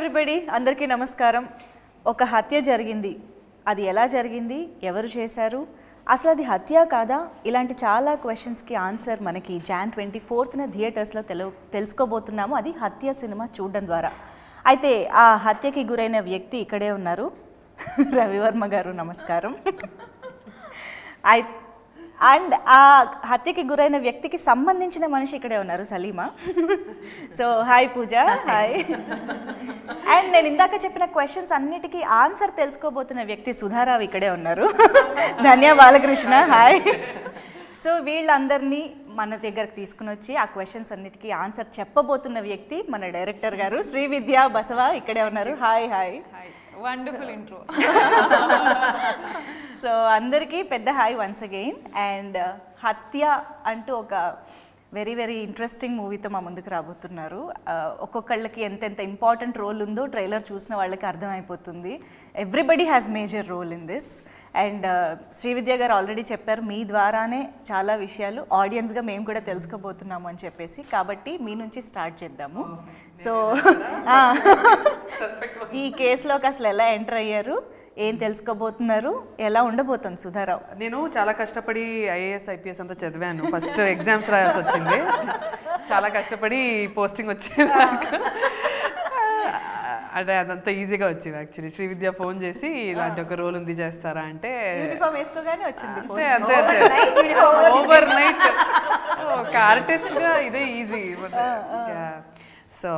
Everybody, అందరికీ నమస్కారం. ఒక హత్య జరిగింది. అది ఎలా జరిగింది, ఎవరు చేశారు, అసలు అది హత్య కాదా, ఇలాంటి చాలా క్వశ్చన్స్కి ఆన్సర్ మనకి జాన్ 24న థియేటర్స్లో తెలుసుకోబోతున్నాము. అది హత్య సినిమా చూడడం ద్వారా. అయితే ఆ హత్యకి గురైన వ్యక్తి ఇక్కడే ఉన్నారు. రవివర్మ గారు, నమస్కారం. అండ్ ఆ హత్యకి గురైన వ్యక్తికి సంబంధించిన మనిషి ఇక్కడే ఉన్నారు, Salima. So hi Pooja. Hi. And నేను ఇందాక చెప్పిన క్వశ్చన్స్ అన్నిటికీ ఆన్సర్ తెలుసుకోబోతున్న వ్యక్తి సుధారావు ఇక్కడే ఉన్నారు. ధన్య బాలకృష్ణ. హాయ్. సో వీళ్ళందరినీ మన దగ్గరకు తీసుకుని వచ్చి ఆ క్వశ్చన్స్ అన్నిటికీ ఆన్సర్ చెప్పబోతున్న వ్యక్తి మన డైరెక్టర్ గారు శ్రీవిద్య బసవ ఇక్కడే ఉన్నారు. Hi. Hi. Wonderful intro. So అందరికీ పెద్ద హాయ్ వన్స్ అగైన్. అండ్ హత్య అంటూ ఒక వెరీ వెరీ ఇంట్రెస్టింగ్ మూవీతో మా ముందుకు రాబోతున్నారు. ఒక్కొక్కళ్ళకి ఎంతెంత ఇంపార్టెంట్ రోల్ ఉందో ట్రైలర్ చూసిన వాళ్ళకి అర్థమైపోతుంది. Everybody has major role in this. And Srividya గారు ఆల్రెడీ చెప్పారు, మీ ద్వారానే చాలా విషయాలు ఆడియన్స్గా మేము కూడా తెలుసుకోబోతున్నాము అని చెప్పేసి. కాబట్టి మీ నుంచి స్టార్ట్ చేద్దాము. సో ఈ కేసులోకి అసలు ఎలా ఎంటర్ అయ్యారు, ఏం తెలుసుకోబోతున్నారు, ఎలా ఉండబోతుంది సుధారావు? నేను చాలా కష్టపడి ఐఏఎస్ ఐపీఎస్ అంతా చదివాను. ఫస్ట్ ఎగ్జామ్స్ రాయాల్సి వచ్చింది. చాలా కష్టపడి పోస్టింగ్ వచ్చింది. అంటే అదంతా ఈజీగా వచ్చింది యాక్చువల్లీ. శ్రీవిద్య ఫోన్ చేసి ఇలాంటి ఒక రోల్ ఉంది, చేస్తారా అంటే యూనిఫామ్ వేసుకోగానే వచ్చింది. అంతే ఓవర్ నైట్ ఒక ఆర్టిస్ట్గా ఇదే ఈజీ. సో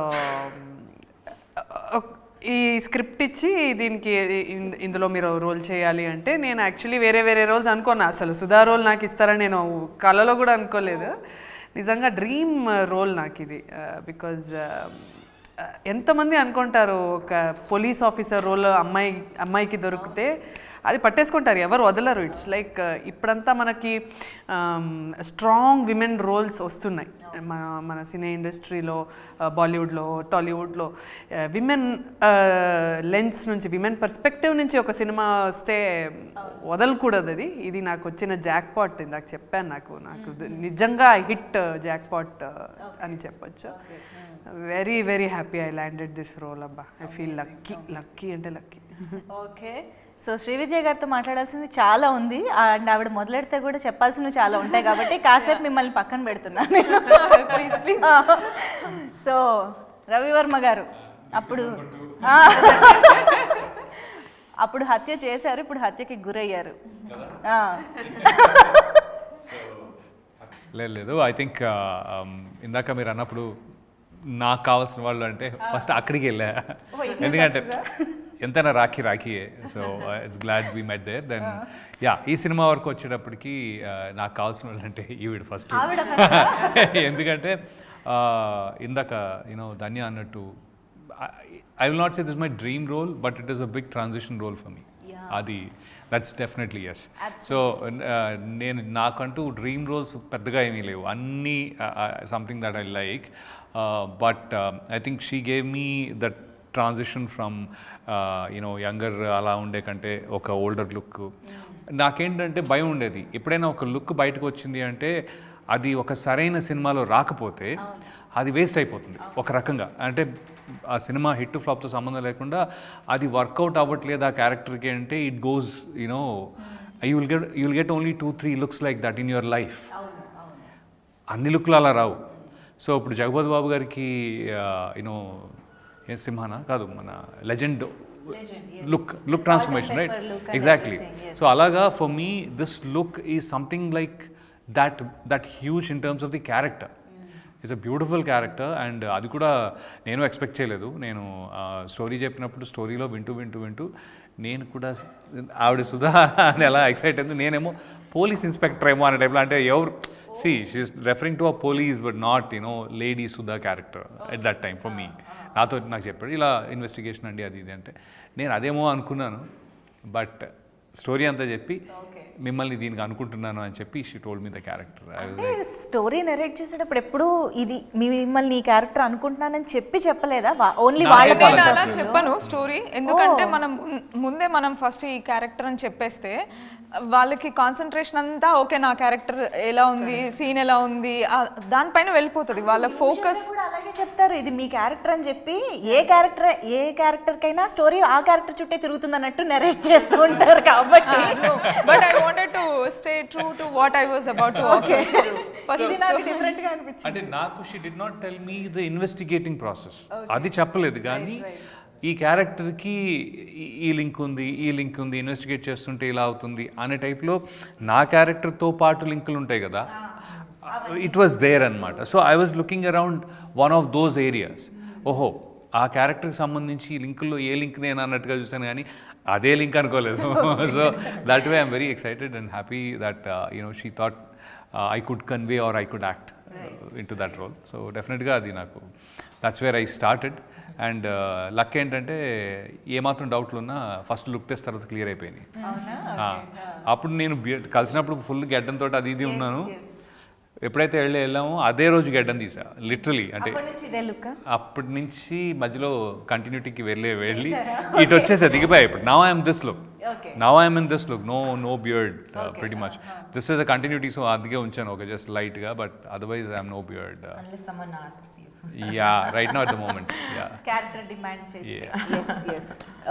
ఈ స్క్రిప్ట్ ఇచ్చి దీనికి ఇందులో మీరు రోల్ చేయాలి అంటే నేను యాక్చువల్లీ వేరే రోల్స్ అనుకున్నా. అసలు సుధా రోల్ నాకు ఇస్తారని నేను కళలో కూడా అనుకోలేదు. నిజంగా డ్రీమ్ రోల్ నాకు ఇది. బికాజ్ ఎంతమంది అనుకుంటారు ఒక పోలీస్ ఆఫీసర్ రోల్ అమ్మాయికి దొరికితే అది పట్టేసుకుంటారు, ఎవరు వదలరు. ఇట్స్ లైక్ ఇప్పుడంతా మనకి స్ట్రాంగ్ విమెన్ రోల్స్ వస్తున్నాయి మన సినీ ఇండస్ట్రీలో, బాలీవుడ్లో, టాలీవుడ్లో. విమెన్ లెన్స్ నుంచి, విమెన్ పర్స్పెక్టివ్ నుంచి ఒక సినిమా వస్తే వదలకూడదు. ఇది నాకు వచ్చిన జాక్ పాట్. ఇందాక చెప్పాను, నాకు నిజంగా హిట్ జాక్ పాట్ అని చెప్పొచ్చు. Very very happy I landed this role. అబ్బా, ఐ ఫీల్ లక్కీ అంటే లక్కీ. ఓకే. సో శ్రీవిద్య గారితో మాట్లాడాల్సింది చాలా ఉంది. అండ్ ఆవిడ మొదలెడితే కూడా చెప్పాల్సినవి చాలా ఉంటాయి కాబట్టి కాసేపు మిమ్మల్ని పక్కన పెడుతున్నాను. సో రవివర్మ గారు, అప్పుడు హత్య చేశారు, ఇప్పుడు హత్యకి గురయ్యారు. లేదు, ఐ థింక్ ఇందాక మీరు అన్నప్పుడు నాకు కావాల్సిన వాళ్ళు అంటే ఫస్ట్ అక్కడికి వెళ్ళా. ఎందుకంటే ఎంతైనా రాఖీయే. So it's glad we met there. Then ఈ సినిమా వరకు వచ్చేటప్పటికి నాకు కావాల్సిన వాళ్ళు అంటే ఈవిడ ఫస్ట్. ఎందుకంటే ఇందాక ధన్య అన్నట్టు I will not say this my dream role, but it is a big transition role for me. అది దట్స్ డెఫినెట్లీ ఎస్. సో నాకంటూ డ్రీమ్ రోల్స్ పెద్దగా ఏమీ లేవు, అన్నీ something that I like. But I think she gave me that transition from younger అలా ఉండే కంటే ఒక ఓల్డర్ లుక్. నాకేంటంటే భయం ఉండేది, ఎప్పుడైనా ఒక లుక్ బయటకు వచ్చింది అంటే అది ఒక సరైన సినిమాలో రాకపోతే అది వేస్ట్ అయిపోతుంది ఒక రకంగా. అంటే ఆ సినిమా హిట్ ఫ్లాప్తో సంబంధం లేకుండా అది వర్కౌట్ అవ్వట్లేదు ఆ క్యారెక్టర్కి అంటే it goes you'll get only 2-3 looks like that in your life. అన్ని లుక్లు అలా రావు. సో ఇప్పుడు జగపతి బాబు గారికి సింహానా కాదు, మన legend look transformation, right? Exactly. So అలాగా for me this look is something like that huge in terms of the character. It's a beautiful character. And అది కూడా నేను ఎక్స్పెక్ట్ చేయలేదు. నేను స్టోరీ చెప్పినప్పుడు స్టోరీలో వింటూ నేను కూడా ఆవిడ సుధా అని ఎలా ఎక్సైట్ అయింది. నేనేమో పోలీస్ ఇన్స్పెక్టర్ ఏమో అనే టైప్లో. అంటే ఎవరు she's referring to a police but not lady Sudha character at that time for me. నాకు చెప్పాడు ఇలా ఇన్వెస్టిగేషన్ అండి అది ఇది అంటే నేను అదేమో అనుకున్నాను. బట్ స్టోరీ అంతా చెప్పి మిమ్మల్ని దీనికి అనుకుంటున్నాను అని చెప్పి she told me the character. అంటే స్టోరీ నెరేట్ చేసేటప్పుడు ఎప్పుడు ఇది మిమ్మల్ని ఈ క్యారెక్టర్ అనుకుంటున్నానని చెప్పలేదా? ఓన్లీ నేను అలా చెప్పను స్టోరీ, ఎందుకంటే మనం ముందే మనం ఫస్ట్ ఈ క్యారెక్టర్ అని చెప్పేస్తే వాళ్ళకి కాన్సన్ట్రేషన్ అంతా ఓకే నా క్యారెక్టర్ ఎలా ఉంది, సీన్ ఎలా ఉంది దానిపైన వెళ్ళిపోతుంది. వాళ్ళ ఫోకస్ అలాగే చెప్తారు, ఇది మీ క్యారెక్టర్ అని చెప్పి ఏ క్యారెక్టర్ కైనా స్టోరీ ఆ క్యారెక్టర్ చుట్టే తిరుగుతుంది అన్నట్టు నెరేట్ చేస్తూ ఉంటారు. కాబట్టి but I wanted to stay true to what I was about to offer. First నాకు డిఫరెంట్ గా అనిపించింది. అంటే నాకు she did not tell me the investigating process, అది చెప్పలేదు. కానీ ఈ క్యారెక్టర్కి ఈ లింక్ ఉంది, ఈ లింక్ ఉంది, ఇన్వెస్టిగేట్ చేస్తుంటే ఇలా అవుతుంది అనే టైప్లో నా క్యారెక్టర్తో పాటు లింకులు ఉంటాయి కదా, ఇట్ వాస్ దేర్ అనమాట. So I was looking around one of those areas. ఓహో ఆ క్యారెక్టర్కి సంబంధించి ఈ లింకుల్లో ఏ లింక్ నేను అన్నట్టుగా చూసాను, కానీ అదే లింక్ అనుకోలేదు. So that way I'm very excited and happy that she thought I could convey or I could act in to that role. So డెఫినెట్గా అది నాకు that's where I started. And luck ఏంటంటే ఏమాత్రం డౌట్లు ఉన్నా ఫస్ట్ లుక్ టెస్ట్ తర్వాత clear అయిపోయినాయి. అప్పుడు నేను కలిసినప్పుడు ఫుల్ గెడ్డంతో అది ఇది ఉన్నాను. ఎప్పుడైతే వెళ్ళామో అదే రోజు గెడ్డం తీసా లిటరలీ. అంటే అప్పటి నుంచి మధ్యలో కంటిన్యూటీకి వెళ్ళి ఇటు వచ్చేసా, దిగిపోయా. ఇప్పుడు now I'm this look, now I'm in this look, no beard pretty much. This is a continuity, so అందుకే ఉంచాను ఒక జస్ట్ లైట్గా. But otherwise I'm no beard. Yeah, right now at the moment. Yeah. Character demand చేస్తే. Yes.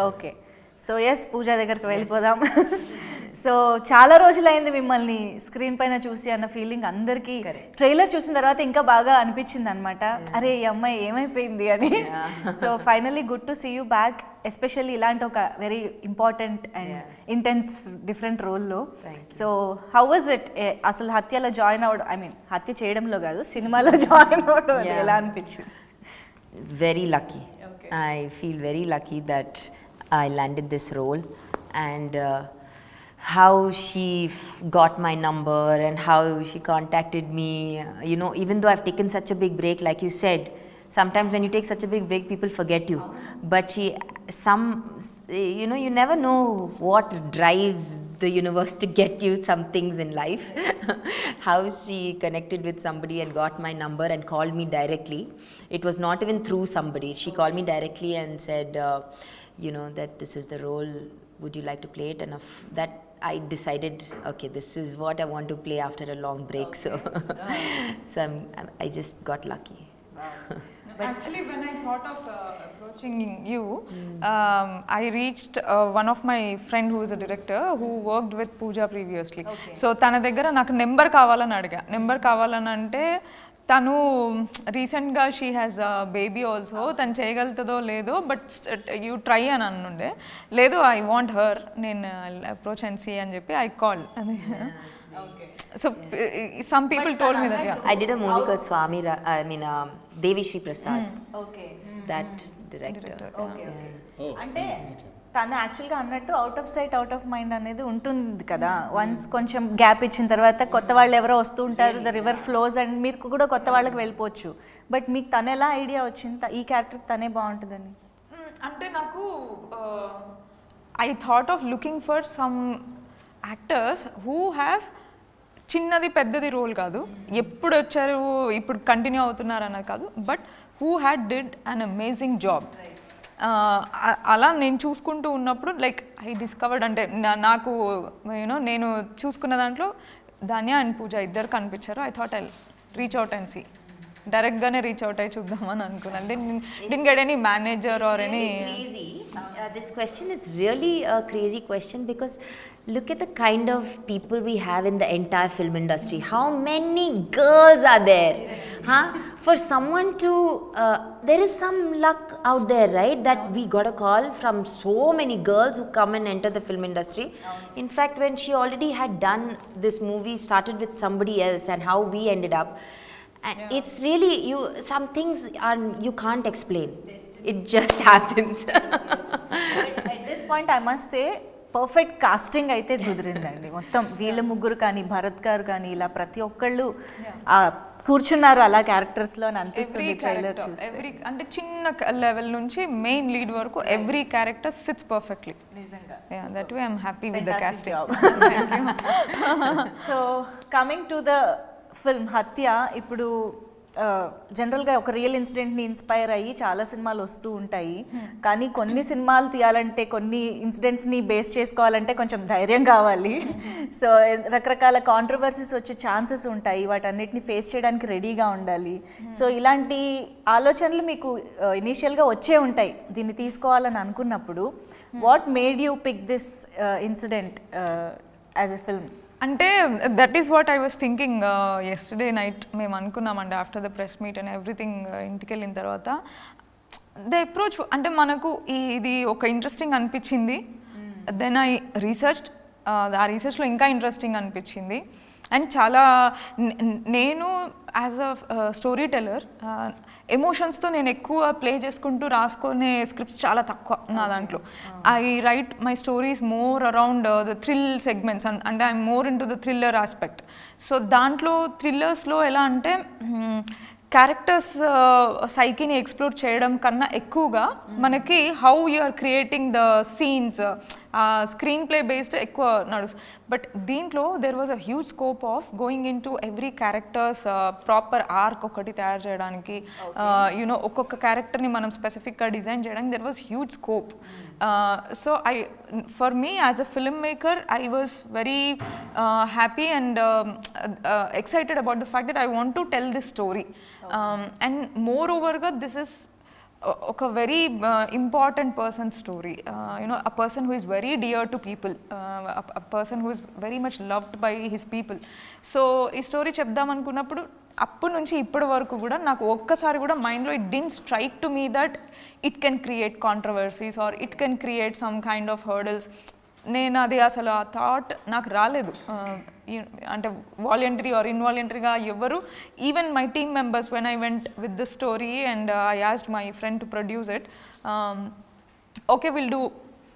Okay. So yes పూజ దగ్గరికి వెళ్ళిపోదాం. So చాలా రోజులైంది మిమ్మల్ని స్క్రీన్ పైన చూసి అన్న ఫీలింగ్ అందరికీ ట్రైలర్ చూసిన తర్వాత ఇంకా బాగా అనిపించింది అనమాట. అరే ఈ అమ్మాయి ఏమైపోయింది అని. So finally good to see you back, especially ఇలాంటి ఒక very important and intense different రోల్లో. సో హౌ వాజ్ ఇట్ అసలు హత్యలో జాయిన్ అవ్వడం, ఐ మీన్ హత్య చేయడంలో కాదు సినిమాలో జాయిన్ అవ్వడం ఎలా అనిపించింది? Very lucky. I feel very lucky that I landed this role, and how she got my number and how she contacted me. Even though I've taken such a big break, like you said, sometimes when you take such a big break, people forget you. But you never know what drives the universe to get you some things in life. How she connected with somebody and got my number and called me directly. It was not even through somebody. She called me directly and said, that this is the role, would you like to play it? And that I decided, okay, this is what I want to play after a long break. So I just got lucky. But actually, when I thought of approaching you, I reached one of my friend who is a director who worked with Pooja previously. So tana daggara నాకు number కావాలని అడిగా. Number కావాలని అంటే తను రీసెంట్గా she has baby also, తను చేయగలుగుతుందో లేదో, but you try అని అనుండే. లేదు ఐ వాంట్ హర్, నేను అప్రోచ్ అండ్ సీ అని చెప్పి I call. So some people told me that, yeah. I did a movie called Devi Sri Prasad. Okay. That director. Okay. అంటే తను యాక్చువల్గా అన్నట్టు out of sight out of mind అనేది ఉంటుంది కదా. వన్స్ కొంచెం గ్యాప్ ఇచ్చిన తర్వాత కొత్త వాళ్ళు ఎవరో వస్తూ ఉంటారు, ద రివర్ ఫ్లోస్, అండ్ మీరు కూడా కొత్త వాళ్ళకి వెళ్ళిపోవచ్చు. బట్ మీకు తను ఎలా ఐడియా వచ్చింది ఈ క్యారెక్టర్ తనే బాగుంటుందని? అంటే నాకు I thought of looking for some actors who have చిన్నది పెద్దది రోల్ కాదు, ఎప్పుడు వచ్చారు ఇప్పుడు కంటిన్యూ అవుతున్నారు అన్నది కాదు, but who had did an amazing job. అలా నేను చూసుకుంటూ ఉన్నప్పుడు లైక్ ఐ డిస్కవర్డ్, అంటే నాకు నేను చూసుకున్న దాంట్లో ధాన్య అండ్ పూజ ఇద్దరు కనిపించారు. I thought I reach out and see, డైరెక్ట్గానే రీచ్ అవుట్ అయ్యి చూద్దామని అనుకున్నాను. didn't get any manager or any. Crazy. This question is really a crazy question because look at the kind of people we have in the entire film industry. How many girls are there? For someone to, there is some luck out there, right? That we got a call from so many girls who come and enter the film industry. In fact, when she already had done this movie, started with somebody else, and how we ended up. It's really, some things you can't explain. It just happens. At this point I must say perfect casting అయితే కుదిరిందండి. మొత్తం వీళ్ళ ముగ్గురు కానీ భరత్ గారు కానీ ఇలా ప్రతి ఒక్కళ్ళు ఆ కూర్చున్నారు అలా క్యారెక్టర్స్ లో అని అనిపిస్తుంది ట్రైలర్ చూసి. ఎవ్రీ అంటే చిన్న లెవెల్ నుంచి మెయిన్ లీడ్ వరకు ఎవ్రీ క్యారెక్టర్ సిట్స్ పర్ఫెక్ట్లీ. నిజంగా that way I'm happy with the casting. So coming to the film Hatya, ఇప్పుడు జనరల్గా ఒక రియల్ ఇన్సిడెంట్ని ఇన్స్పైర్ అయ్యి చాలా సినిమాలు వస్తూ ఉంటాయి, కానీ కొన్ని సినిమాలు తీయాలంటే కొన్ని ఇన్సిడెంట్స్ని బేస్ చేసుకోవాలంటే కొంచెం ధైర్యం కావాలి. సో రకరకాల కాంట్రవర్సీస్ వచ్చే ఛాన్సెస్ ఉంటాయి, వాటన్నిటిని ఫేస్ చేయడానికి రెడీగా ఉండాలి. సో ఇలాంటి ఆలోచనలు మీకు ఇనీషియల్గా వచ్చే ఉంటాయి దీన్ని తీసుకోవాలని అనుకున్నప్పుడు. What made you pick this incident as a film? అంటే that is what I was thinking yesterday night. మేము అనుకున్నామండి after the press meet and everything, ఇంటికి వెళ్ళిన తర్వాత ద అప్రోచ్ అంటే మనకు ఇది ఒక ఇంట్రెస్టింగ్ అనిపించింది. దెన్ ఐ రీసెర్చ్డ్, ఆ రీసెర్చ్లో ఇంకా ఇంట్రెస్టింగ్ అనిపించింది. అండ్ చాలా నేను యాజ్ అ స్టోరీ టెల్లర్ ఎమోషన్స్తో నేను ఎక్కువ ప్లే చేసుకుంటూ రాసుకునే స్క్రిప్ట్స్ చాలా తక్కువ నా దాంట్లో. I write my stories more around the thrill segments, అంటే I'm more into the thriller aspect. So దాంట్లో థ్రిల్లర్స్లో ఎలా అంటే క్యారెక్టర్స్ సైకిని ఎక్స్ప్లోర్ చేయడం కన్నా ఎక్కువగా మనకి how you are creating the scenes, screen play based ఎక్కువ నడుస్తుంది. బట్ దీంట్లో there was a huge scope of going in to every characters proper arc ఒకటి తయారు చేయడానికి, యూనో ఒక్కొక్క క్యారెక్టర్ని మనం స్పెసిఫిక్గా డిజైన్ చేయడానికి there was huge scope. So for me as a filmmaker, I was very happy and excited about the fact that I want to tell this story. And moreover, this is a very important person's story. A person who is very dear to people, a person who is very much loved by his people. So ఈ story చెప్దాం అనుకున్నప్పుడు అప్పటి నుంచి ఇప్పటి వరకు కూడా నాకు ఒక్కసారి కూడా మైండ్లో it didn't strike to me that it can create controversies or it can create some kind of hurdles. నేను అది అసలు ఆ థాట్ నాకు రాలేదు. అంటే వాలంటరీ ఆర్ ఇన్వాలంటరీగా ఎవరు, even my team members when I went with the story and I asked my friend to produce it, okay will do,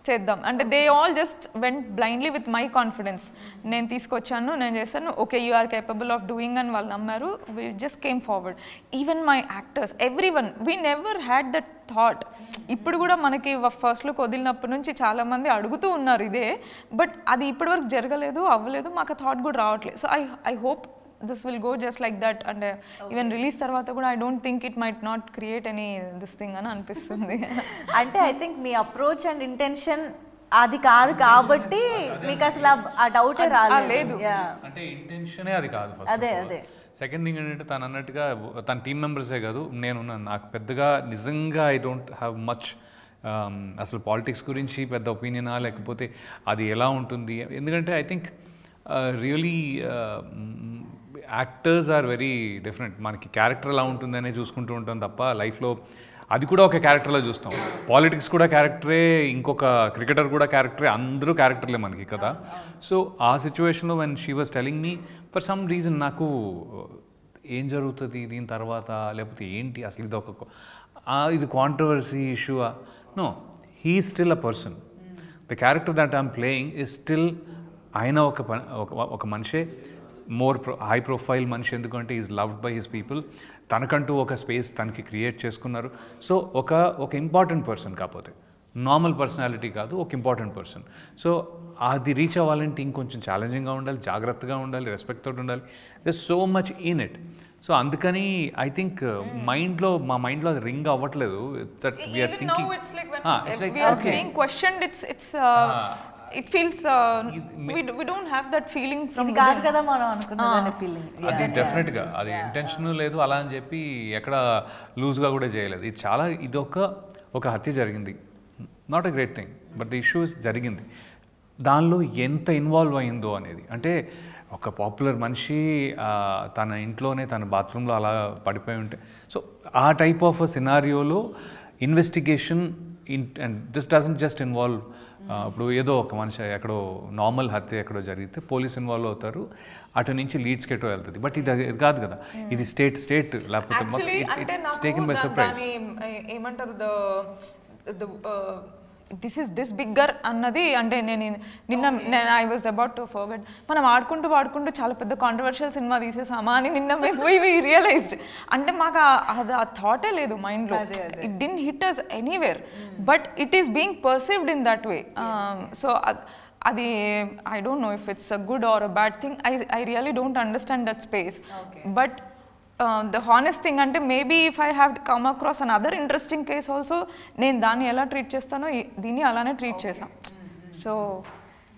చేద్దాం అంటే they all just went blindly with my confidence. నేను తీసుకొచ్చాను, నేను చేస్తాను, okay you are capable of doing అని వాళ్ళు నమ్మారు. We just came forward. Even my actors, every one, we never had that thought. ఇప్పుడు కూడా మనకి ఫస్ట్ లుక్ వదిలినప్పటి నుంచి చాలామంది అడుగుతూ ఉన్నారు ఇదే, బట్ అది ఇప్పటివరకు జరగలేదు, అవ్వలేదు, మాకు థాట్ కూడా రావట్లేదు. So I hope this will go just like that, and even release tarvata kuda I don't think it might not create any this thing ani anipistundi. అంటే I think me approach and intention అది కాదు కాబట్టి మీకు అసలు ఆ డౌటే రాలేదు. అంటే ఇంటెన్షనే అది కాదు ఫస్ట్. అదే అదే. సెకండ్ థింగ్ ఏంటంటే తను అన్నట్టుగా తన టీమ్ మెంబర్సే కాదు, నేనున్నాను. నాకు పెద్దగా నిజంగా ఐ డోంట్ హ్యావ్ మచ్ అసలు పాలిటిక్స్ గురించి పెద్ద ఒపీనియనా, లేకపోతే అది ఎలా ఉంటుంది. ఎందుకంటే I think really actors are very different. మనకి క్యారెక్టర్ ఎలా ఉంటుందనే చూసుకుంటూ ఉంటాం తప్ప లైఫ్లో అది కూడా ఒక క్యారెక్టర్లో చూస్తాం. పాలిటిక్స్ కూడా క్యారెక్టరే, ఇంకొక క్రికెటర్ కూడా క్యారెక్టరే, అందరూ క్యారెక్టర్లే మనకి కదా. సో ఆ సిచ్యువేషన్లో when she was telling me for some reason నాకు ఏం జరుగుతుంది దీని తర్వాత, లేకపోతే ఏంటి అసలు ఇది controversy issue. No, he is still a person. The character that I'm playing is still ఆయన ఒక మనిషే, మోర్ హై ప్రొఫైల్ మనిషి. ఎందుకంటే is loved by his people. తనకంటూ ఒక స్పేస్ తనకి క్రియేట్ చేసుకున్నారు. సో ఒక ఇంపార్టెంట్ పర్సన్, కాకపోతే నార్మల్ పర్సనాలిటీ కాదు, ఒక ఇంపార్టెంట్ పర్సన్. సో అది రీచ్ అవ్వాలంటే ఇంకొంచెం ఛాలెంజింగ్గా ఉండాలి, జాగ్రత్తగా ఉండాలి, రెస్పెక్ట్ తోటి ఉండాలి. There so much in it. So అందుకని ఐ థింక్ మా మైండ్లో అది రింగ్ అవ్వట్లేదు. That we're thinking it feels we don't have that feeling from ఇది కాదు కదా మనం అనుకున్నదనే ఫీలింగ్. అది డెఫినెట్గా అది ఇంటెన్షన్ లేదు అలా అని చెప్పి ఎక్కడ లూజ్గా కూడా చేయలేదు. ఇది చాలా ఒక హత్య జరిగింది, not a great thing, but the issue జరిగింది. దానిలో ఎంత ఇన్వాల్వ్ అయిందో అనేది, అంటే ఒక పాపులర్ మనిషి తన ఇంట్లోనే తన బాత్రూంలో అలా పడిపోయి ఉంటే, సో ఆ టైప్ ఆఫ్ సినారియోలో investigation and this doesn't just involve ఇప్పుడు ఏదో ఒక మనిషి ఎక్కడో నార్మల్ హత్య ఎక్కడో జరిగితే పోలీస్ ఇన్వాల్వ్ అవుతారు, అటు నుంచి లీడ్స్కి ఎటో వెళ్తుంది. బట్ ఇది కాదు కదా, ఇది స్టేట్ లేకపోతే టేకెన్ బై సర్ప్రైజ్. ఏమంటారు దిస్ ఈస్ దిస్ బిగ్గర్ అన్నది. అంటే నిన్న I was about to forget, మనం ఆడుకుంటూ చాలా పెద్ద కాంట్రవర్షియల్ సినిమా తీసేసామా అని నిన్న వి రియలైజ్డ్. అంటే మాకు అది ఆ థాటే లేదు మైండ్లో. It didn't hit us anywhere, but it is being perceived in that way. So అది I don't know if it's a good or a bad thing. I really don't understand that space. But the honest thing అంటే maybe if I have come across another interesting case also, నేను దాన్ని ఎలా treat చేస్తానో దీన్ని అలానే treat చేసాం.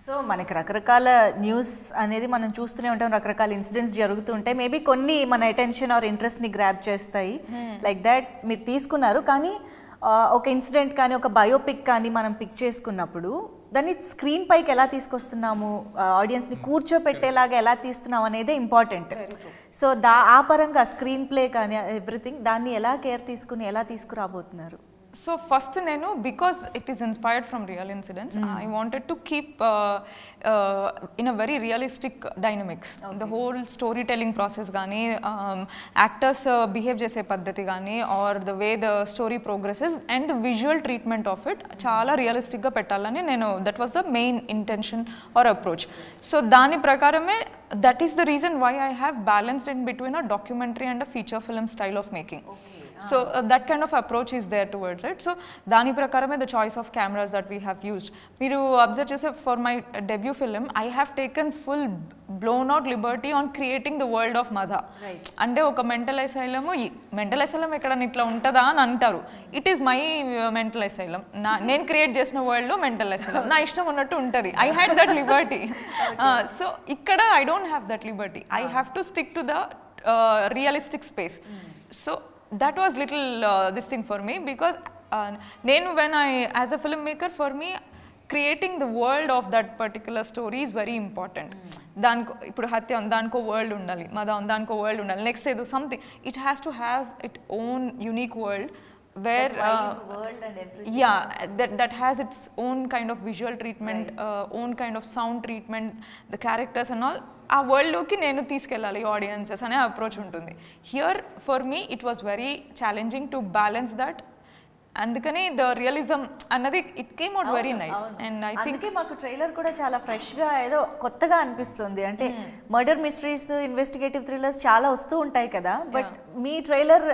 So మనకి రకరకాల న్యూస్ అనేది మనం చూస్తూనే ఉంటాం, రకరకాల ఇన్సిడెంట్స్ జరుగుతుంటాయి. మేబీ కొన్ని మన అటెన్షన్ ఆర్ ఇంట్రెస్ట్ని గ్రాప్ చేస్తాయి. లైక్ దాట్ మీరు తీసుకున్నారు. కానీ ఒక ఇన్సిడెంట్ కానీ ఒక బయోపిక్ కానీ మనం పిక్ చేసుకున్నప్పుడు దాన్ని స్క్రీన్ పైకి ఎలా తీసుకొస్తున్నాము, ఆడియన్స్ని కూర్చోపెట్టేలాగా ఎలా తీస్తున్నాం అనేదే ఇంపార్టెంట్. సో ఆ పరంగా స్క్రీన్ ప్లే కానీ ఎవ్రీథింగ్ దాన్ని ఎలా కేర్ తీసుకుని ఎలా తీసుకురాబోతున్నారు? సో ఫస్ట్ నేను, because it is inspired from real incidents, I wanted to keep in a very realistic dynamics. The whole story telling process కానీ, యాక్టర్స్ బిహేవ్ చేసే పద్ధతి కానీ, or the way the story progresses and the visual treatment of it చాలా రియలిస్టిక్గా పెట్టాలని నేను, that was the main intention or approach. So దాని ప్రకారమే, that is the reason why I have balanced in between a documentary and a feature film style of making. So that kind of approach is there towards it. So dani prakarame the choice of cameras that we have used. Meeru observe chese for my debut film, I have taken full blown out liberty on creating the world of Madha. Right. Ante oka mental asylum ekkada itla untada ani antaru. It is my mental asylum. Nen create chesina world lo mental asylum na ishtam unnattu untadi. I had that liberty. So ikkada I don't have that liberty. I have to stick to the realistic space. So that was little this thing for me, because when I, as a filmmaker, for me creating the world of that particular story is very important. Danko ippudu Hatya danko world undali, Madha danko world undali, next edo something, it has to have its own unique world where world and everything. Yeah, that has its own kind of visual treatment, own kind of sound treatment, the characters and all. ఆ వరల్డ్లోకి నేను తీసుకెళ్ళాలి audiences అనే approach ఉంటుంది. Here for me it was very challenging to balance that. అందుకని the realism అన్నది it came out very nice. And I think మాకు trailer కూడా చాలా ఫ్రెష్గా ఏదో కొత్తగా అనిపిస్తుంది. అంటే మర్డర్ మిస్టరీస్, ఇన్వెస్టిగేటివ్ థ్రిల్లర్స్ చాలా వస్తూ ఉంటాయి కదా, but me trailer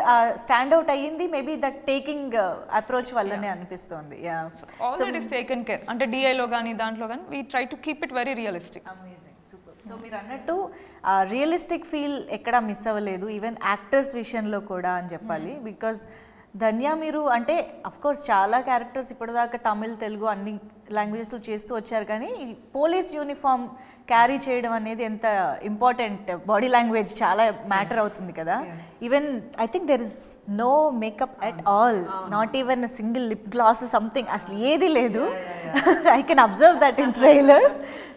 stand out అయ్యింది మేబీ దట్ టేకింగ్ అప్రోచ్ వల్లనే అనిపిస్తుంది. All that is taken care. అంటే డిఐలో కానీ దాంట్లో కానీ we try to keep it very realistic. So మీరు అన్నట్టు రియలిస్టిక్ ఫీల్ ఎక్కడ మిస్ అవ్వలేదు, ఈవెన్ యాక్టర్స్ విషయంలో కూడా అని చెప్పాలి. బికాజ్ ధన్య మీరు అంటే అఫ్కోర్స్ చాలా క్యారెక్టర్స్ ఇప్పటిదాకా తమిళ్, తెలుగు అన్ని లాంగ్వేజెస్లో చేస్తూ వచ్చారు, కానీ పోలీస్ యూనిఫామ్ క్యారీ చేయడం అనేది ఎంత ఇంపార్టెంట్, బాడీ లాంగ్వేజ్ చాలా మ్యాటర్ అవుతుంది కదా. Even I think there is no makeup at all, not even single lip gloss something, అసలు ఏది లేదు. I can observe that in trailer.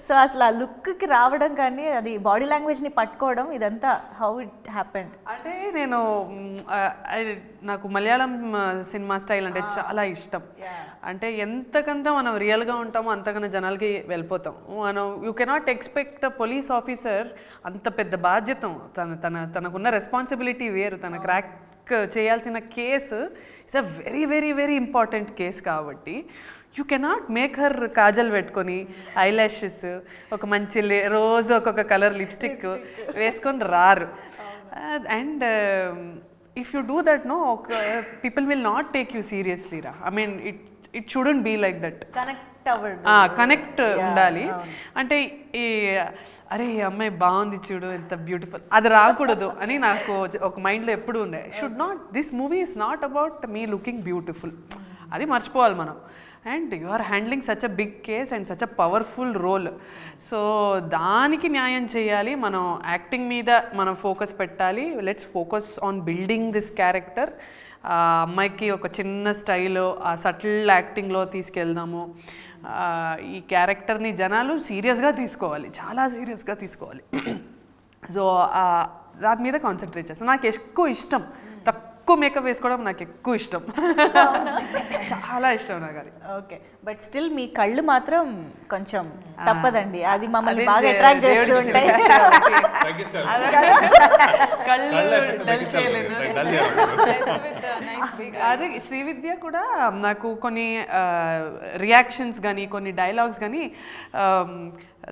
So అసలు ఆ లుక్కి రావడం కానీ అది బాడీ లాంగ్వేజ్ని పట్టుకోవడం ఇదంతా హౌ ఇట్ హ్యాపెండ్? అంటే నేను నాకు మలయాళం సినిమా స్టైల్ అంటే చాలా ఇష్టం. అంటే ఎంతకంటే మనం రియల్గా ఉంటామో అంతకన్నా జనాలకి వెళ్ళిపోతాం మనం. You cannot expect police officer అంత పెద్ద బాధ్యత, తనకున్న రెస్పాన్సిబిలిటీ వేరు. తన క్రాక్ చేయాల్సిన case it's a very very very important case కాబట్టి you cannot make her kajal పెట్టుకొని ఐలాషెస్ ఒక మంచి రోజు ఒక్కొక్క కలర్ లిప్స్టిక్ వేసుకొని రారు. And if you do that, no, people will not take you seriously ra. I mean it shouldn't be like that. Connect ఉండాలి. అంటే ఈ అరే ఈ అమ్మాయి బాగుంది చూడు ఎంత బ్యూటిఫుల్, అది రాకూడదు అని నాకు ఒక మైండ్లో ఎప్పుడు ఉండే. Should not, this movie is not about me looking beautiful, అది మర్చిపోవాలి మనం. And you are handling such a big case and such a powerful role. So దానికి న్యాయం చేయాలి. మనం యాక్టింగ్ మీద మనం ఫోకస్ పెట్టాలి. Let's focus on building this character. అమ్మాయికి ఒక చిన్న స్టైల్లో ఆ సటిల్ యాక్టింగ్లో తీసుకెళ్దాము. ఈ క్యారెక్టర్ని జనాలు సీరియస్గా తీసుకోవాలి, చాలా సీరియస్గా తీసుకోవాలి. సో దాని మీద కాన్సన్ట్రేట్ చేస్తాను. నాకు ఎక్కువ ఇష్టం తక్కువ మేకప్ వేసుకోవడం నాకు ఎక్కువ ఇష్టం. చాలా ఇష్టం నాకు అది. ఓకే, బట్ స్టిల్ మీ కళ్ళు మాత్రం కొంచెం తప్పదండి, అది మమ్మల్ని బాగా అట్రాక్ట్ చేస్తూ ఉంటాయి. కళ్ళు డల్ చేయలేను. అదే శ్రీవిద్య కూడా నాకు కొన్ని రియాక్షన్స్ కానీ కొన్ని డైలాగ్స్ కానీ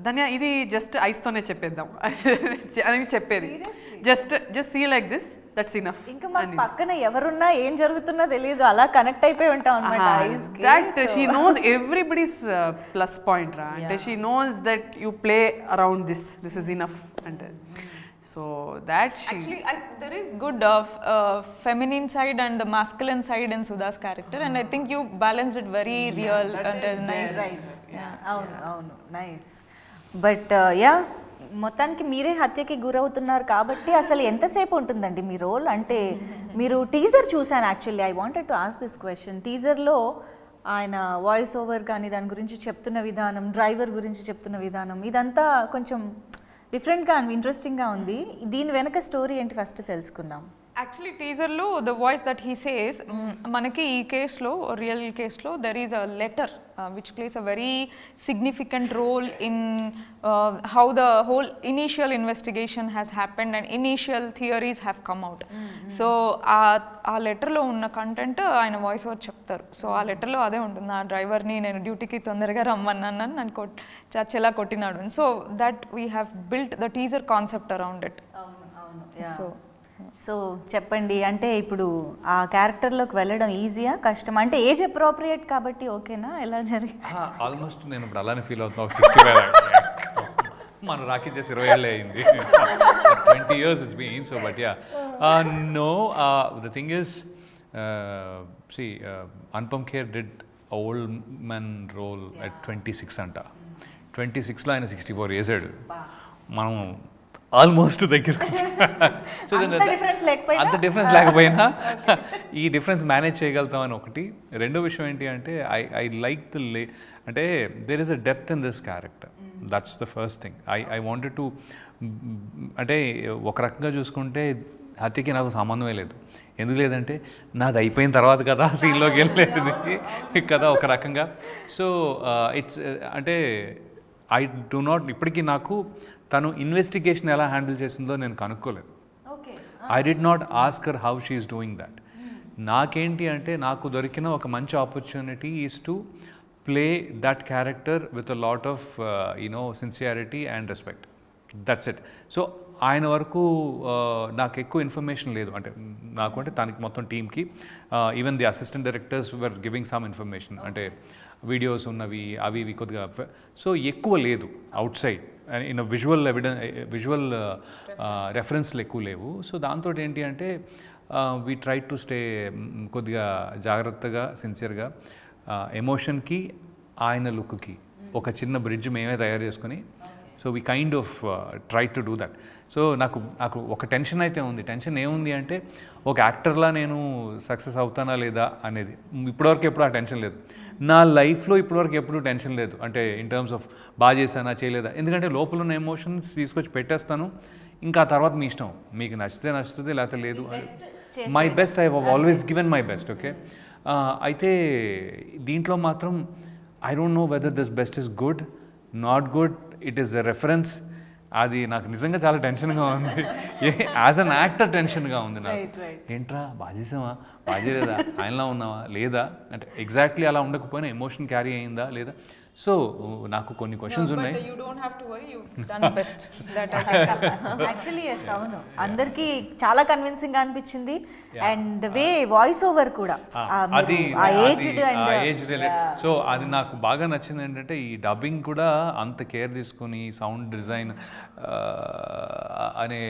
ధన్య ఇది జస్ట్ ఐస్తోనే చెప్పేద్దాం అని చెప్పేది. Just see like this, that's enough. ఇంకా మాకు పక్కన ఎవరున్నా ఏం జరుగుతున్నా తెలియదు, అలా కనెక్ట్ అయిపోయి ఉంటాం అన్నమాట ఐస్ కి. That she knows everybody's plus point రా, అంటే she knows that you play around this is enough అంటే. So that she actually there is good feminine side and the masculine side in Sudha's character, and I think you balanced it very real and nice. Right. అవును nice. But yeah మొత్తానికి మీరే హత్యకి గురవుతున్నారు కాబట్టి అసలు ఎంతసేపు ఉంటుందండి మీ role? అంటే మీరు టీజర్ చూసాను actually, I wanted to ask this question. టీజర్లో ఆయన వాయిస్ ఓవర్ కానీ దాని గురించి చెప్తున్న విధానం, డ్రైవర్ గురించి చెప్తున్న విధానం, ఇదంతా కొంచెం డిఫరెంట్గా ఇంట్రెస్టింగ్గా ఉంది. దీని వెనక స్టోరీ ఏంటి ఫస్ట్ తెలుసుకుందాం. యాక్చువల్లీ టీజర్లో the voice that he says, మనకి ఈ కేసులో రియల్ కేసులో there is a letter which plays a very significant role in how the whole initial investigation has happened and initial theories have come out. So ఆ లెటర్లో ఉన్న content ఆయన voice over చెప్తారు. So ఆ లెటర్లో అదే ఉంటుంది, ఆ డ్రైవర్ని నేను డ్యూటీకి తొందరగా రమ్మన్నాను నన్ను చచ్చేలా కొట్టినాడు. So that we have built the teaser concept around it. So చెప్పండి, అంటే ఇప్పుడు ఆ క్యారెక్టర్లోకి వెళ్ళడం ఈజీయా కష్టం? అంటే ఏజ్ అప్రోప్రియేట్ కాబట్టి ఓకేనా, ఎలా జరిగింది? ఆల్మోస్ట్ నేను ఇప్పుడు అలానే ఫీల్ అవుతున్నా. 65 మన రాఖీ చేసి 20 ఏళ్ళే అయింది. 20 years it's been. So but yeah, no, the thing is, see, Anupam Kher did a old man role at 26 anta. 26లో ఆయన 64 చేశాడు. మనం ఆల్మోస్ట్ దగ్గరకు సో అంత డిఫరెన్స్ లేకపోయినా ఈ డిఫరెన్స్ మేనేజ్ చేయగలుగుతామని ఒకటి. రెండో విషయం ఏంటి అంటే ఐ లైక్ ద అంటే there is a depth in this character, that's the first thing. I wanted to అంటే ఒక రకంగా చూసుకుంటే హత్యకి నాకు సంబంధమే లేదు. ఎందుకు లేదంటే నాది అయిపోయిన తర్వాత కదా సీన్లోకి వెళ్ళలేదు కదా ఒక రకంగా. సో ఇట్స్ అంటే ఐ డు నాట్, ఇప్పటికీ నాకు తను ఇన్వెస్టిగేషన్ ఎలా హ్యాండిల్ చేసిందో నేను కనుక్కోలేదు. I did not ask her how she is doing that. నాకేంటి అంటే నాకు దొరికిన ఒక మంచి opportunity is to play that character with a lot of sincerity and respect. That's it. So ఆయన వరకు నాకు ఎక్కువ ఇన్ఫర్మేషన్ లేదు, అంటే నాకు అంటే తనకి మొత్తం టీమ్కి even the assistant directors were giving some information, అంటే వీడియోస్ ఉన్నవి అవి ఇవి కొద్దిగా. సో ఎక్కువ లేదు అవుట్ సైడ్ ఇన్ విజువల్ రెఫరెన్స్లు ఎక్కువ లేవు. సో దాంతో ఏంటి అంటే వీ ట్రై టు స్టే కొద్దిగా జాగ్రత్తగా సిన్సియర్గా ఎమోషన్కి ఆయన లుక్కి ఒక చిన్న బ్రిడ్జ్ మేమే తయారు చేసుకొని, so we kind of try to do that. So నాకు ఒక టెన్షన్ అయితే ఉంది. టెన్షన్ ఏముంది అంటే ఒక యాక్టర్లా నేను సక్సెస్ అవుతానా లేదా అనేది. ఇప్పటివరకు ఎప్పుడు ఆ టెన్షన్ లేదు నా లైఫ్లో, ఇప్పటివరకు ఎప్పుడు టెన్షన్ లేదు. అంటే ఇన్ టర్మ్స్ ఆఫ్ బాగా చేశానా చేయలేదా, ఎందుకంటే లోపల ఉన్న ఎమోషన్స్ తీసుకొచ్చి పెట్టేస్తాను, ఇంకా తర్వాత మీ ఇష్టం, మీకు నచ్చుతుంది లేకపోతే లేదు. My best, I have always given my best. Okay, అయితే దీంట్లో మాత్రం I don't know whether this best is good not good, it is a reference. అది నాకు నిజంగా చాలా టెన్షన్గా ఉంది. యాజ్ అన్ యాక్టర్ టెన్షన్గా ఉంది నాకు. ఏంట్రా బాగా చేసావా, బాగా చేయలేదా, ఆయనలా ఉన్నావా లేదా, అంటే ఎగ్జాక్ట్లీ అలా ఉండకపోయినా ఎమోషన్ క్యారీ అయిందా లేదా. సో నాకు కొన్ని క్వశ్చన్స్ ఉన్నాయి. యాక్చువల్లీ ఎస్, అవును, అందరికీ చాలా కన్విన్సింగ్ గా అనిపించింది. And the way voice over కూడా అది ఏజ్డ్. సో అది నాకు బాగా నచ్చింది. ఏంటంటే ఈ డబ్బింగ్ కూడా అంత కేర్ తీసుకొని సౌండ్ డిజైన్ అనే,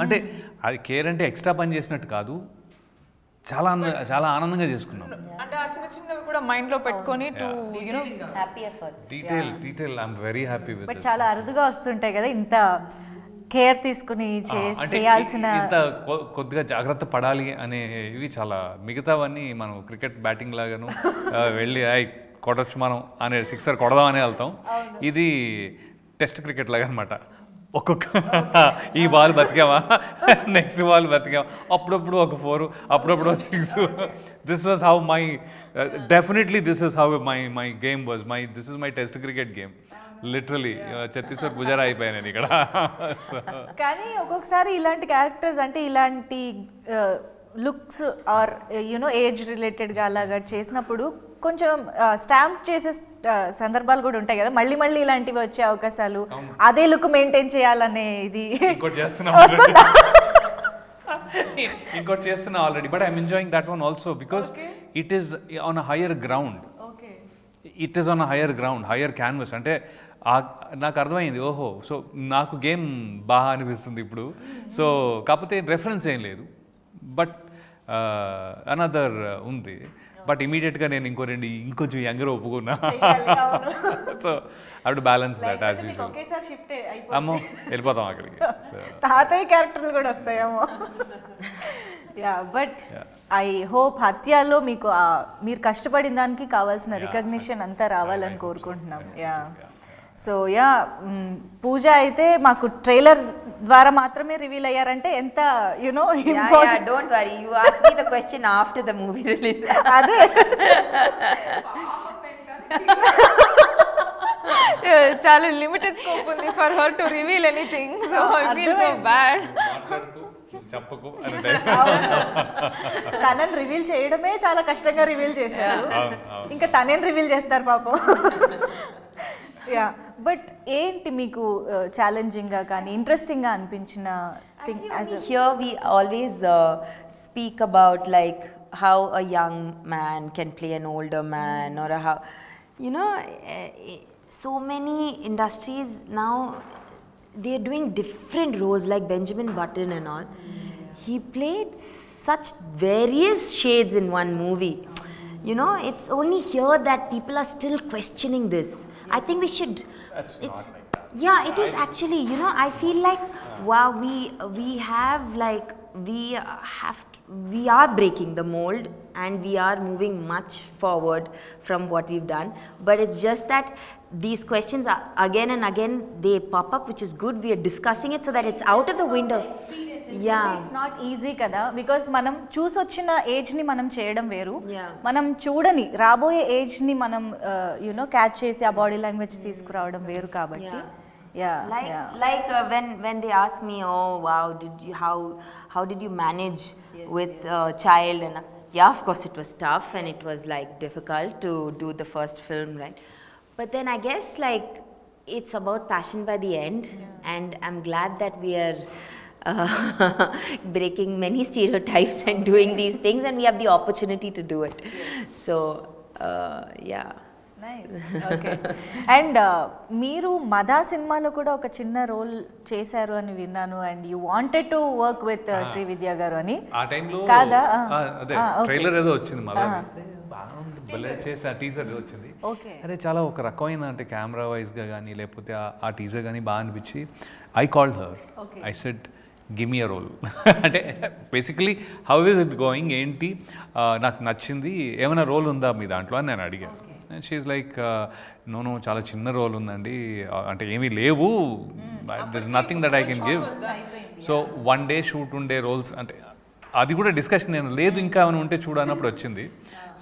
అంటే అది కేర్ అంటే ఎక్స్ట్రా పని చేసినట్టు కాదు, చాలా చాలా ఆనందంగా చేసుకున్నాం. అంటే ఆ చిన్న చిన్నవి కూడా మైండ్ లో పెట్టుకొని to you know happy efforts. Detail I am very happy with. But చాలా అరుదుగా వస్తుంటాయి కదా ఇంత కేర్ తీసుకుని చేయాల్సిన, ఇంత కొద్దిగా జాగ్రత్త పడాలి అనేవి చాలా. మిగతావన్నీ మనం క్రికెట్ బ్యాటింగ్ లాగాను వెళ్ళి కొట్టచ్చు మనం అనే సిక్సర్ కొడదామనే వెళ్తాం. ఇది టెస్ట్ క్రికెట్ లాగా అనమాట. ఒక్కొక్క ఈ బాల్ బతికామా, నెక్స్ట్ బాల్ బతికామా, అప్పుడప్పుడు ఒక 4, అప్పుడప్పుడు ఒక 6. This was how my definitely this is how my game was this is my test cricket game literally. Chhattisgarh Pujara అయిపోయాను నేను ఇక్కడ. కానీ ఒక్కొక్కసారి ఇలాంటి క్యారెక్టర్స్ అంటే ఇలాంటి లుక్స్ ఆర్ యునో ఏజ్ రిలేటెడ్గా అలాగా చేసినప్పుడు కొంచెం స్టాంప్ చేసే సందర్భాలు కూడా ఉంటాయి కదా, మళ్ళీ మళ్ళీ ఇలాంటివి వచ్చే అవకాశాలు, అదే లుక్ మెయింటైన్ చేయాలనే ఇది ఇంకోటి చేస్తున్నా already. But I'm enjoying that one also because it is on a higher ground. It is on a higher ground, higher canvas. అంటే నాకు అర్థమైంది, ఓహో సో నాకు గేమ్ బాగా అనిపిస్తుంది ఇప్పుడు. సో కాకపోతే రెఫరెన్స్ ఏం లేదు, బట్ అనదర్ ఉంది. బట్ ఇమీడియట్గా నేను ఇంకొంచెం యంగర్ ఒప్పుకున్నా. సో అప్పుడు బ్యాలెన్స్ దట్ యాజ్ యూజువల్. అమ్మో వెళ్ళిపోతాం అక్కడికి. తాతయ్య క్యారెక్టర్లు కూడా వస్తాయేమో. యా బట్ ఐ హోప్ హత్యలో మీకు మీరు కష్టపడిన దానికి కావాల్సిన రికగ్నిషన్ అంతా రావాలని కోరుకుంటున్నాం. యా సో యా పూజ అయితే మాకు ట్రైలర్ ద్వారా మాత్రమే రివీల్ అయ్యారంటే ఎంత you know important. Don't worry, you ask me the question after the movie release. అదే చాలా లిమిటెడ్ స్కోప్ ఉంది for her to reveal anything. So I feel so bad. చెప్పకు తనని రివీల్ చేయడమే చాలా కష్టంగా రివీల్ చేశారు, ఇంకా తనేం రివీల్ చేస్తారు పాపం. యా బట్ ఏంటి మీకు ఛాలెంజింగ్గా కానీ ఇంట్రెస్టింగ్గా అనిపించిన thing? Here we always speak about like how a young man can play an older man, or how, you know, so many industries now they're doing different roles, like Benjamin Button and all. He played such various shades in one movie. You know, it's only here that people are still questioning this. I think we should. That's it's not like that. Yeah, it is actually. You know, I feel like wow, we have like we are breaking the mold and we are moving much forward from what we've done. But it's just that these questions are again and again they pop up, which is good. We are discussing it so that it's out of the window. Yeah, it's not easy కదా, because మనం చూసొచ్చిన ఏజ్ని మనం చేయడం వేరు, Yeah. మనం చూడని రాబోయే ఏజ్ని మనం you know catch చేసి ఆ బాడీ లాంగ్వేజ్ తీసుకురావడం వేరు కాబట్టి. like when they ask me, oh wow, how did you manage with child? And yeah, of course it was tough and it was like difficult to do the first film, right? But then I guess like it's about passion by the end, and I'm glad that we are breaking many stereotypes and doing these things, and we have the opportunity to do it. So yeah. Nice. Okay. And మీరు మదా సినిమాలో కూడా ఒక చిన్న role చేశారు అని విన్నాను, and you wanted to work with Srividya గారు అని. ఆ టైంలో కాదా? అదే ట్రైలర్ ఏదో వచ్చింది మళ్ళీ చేసి ఆ టీజర్ ఏదో వచ్చింది. అరే చాలా ఒక రకమైన అంటే కెమెరా వైజ్గా కానీ లేకపోతే ఆ టీజర్ కానీ బాగా అనిపించి I called her. I said give me a role. అంటే basically how is it going, ఏంటి నాకు నచ్చింది, ఏమైనా రోల్ ఉందా మీ దాంట్లో అని నేను అడిగాను. And she is like no చాలా చిన్న రోల్ ఉందండి, అంటే ఏమీ లేవు, there is nothing that I can give. So one day shoot ఉండే రోల్స్ అంటే అది కూడా డిస్కషన్ నేను లేదు ఇంకా ఏమైనా ఉంటే చూడన్నప్పుడు వచ్చింది.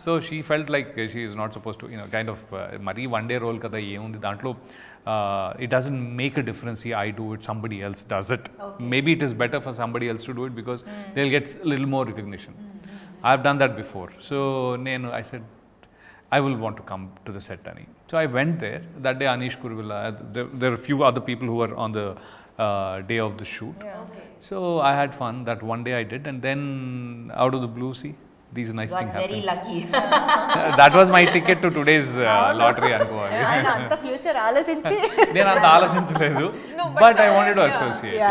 So she felt like she is not suppose to you know kind of మరీ వన్ డే రోల్ కదా ఏముంది దాంట్లో, it doesn't make a difference if I do it, somebody else does it. Maybe it is better for somebody else to do it because they'll get a little more recognition. I've done that before. So I said I will want to come to the set ani. So I went there. That day Anish Kuruvilla, there were a few other people who were on the day of the shoot. So I had fun. That one day I did, and then out of the blue, see, these nice things happen. Very lucky. That was my ticket to today's lottery అనుకోవాలి. అంత future ఆలోచించి నేను అంత ఆలోచించలేదు, but I wanted to associate.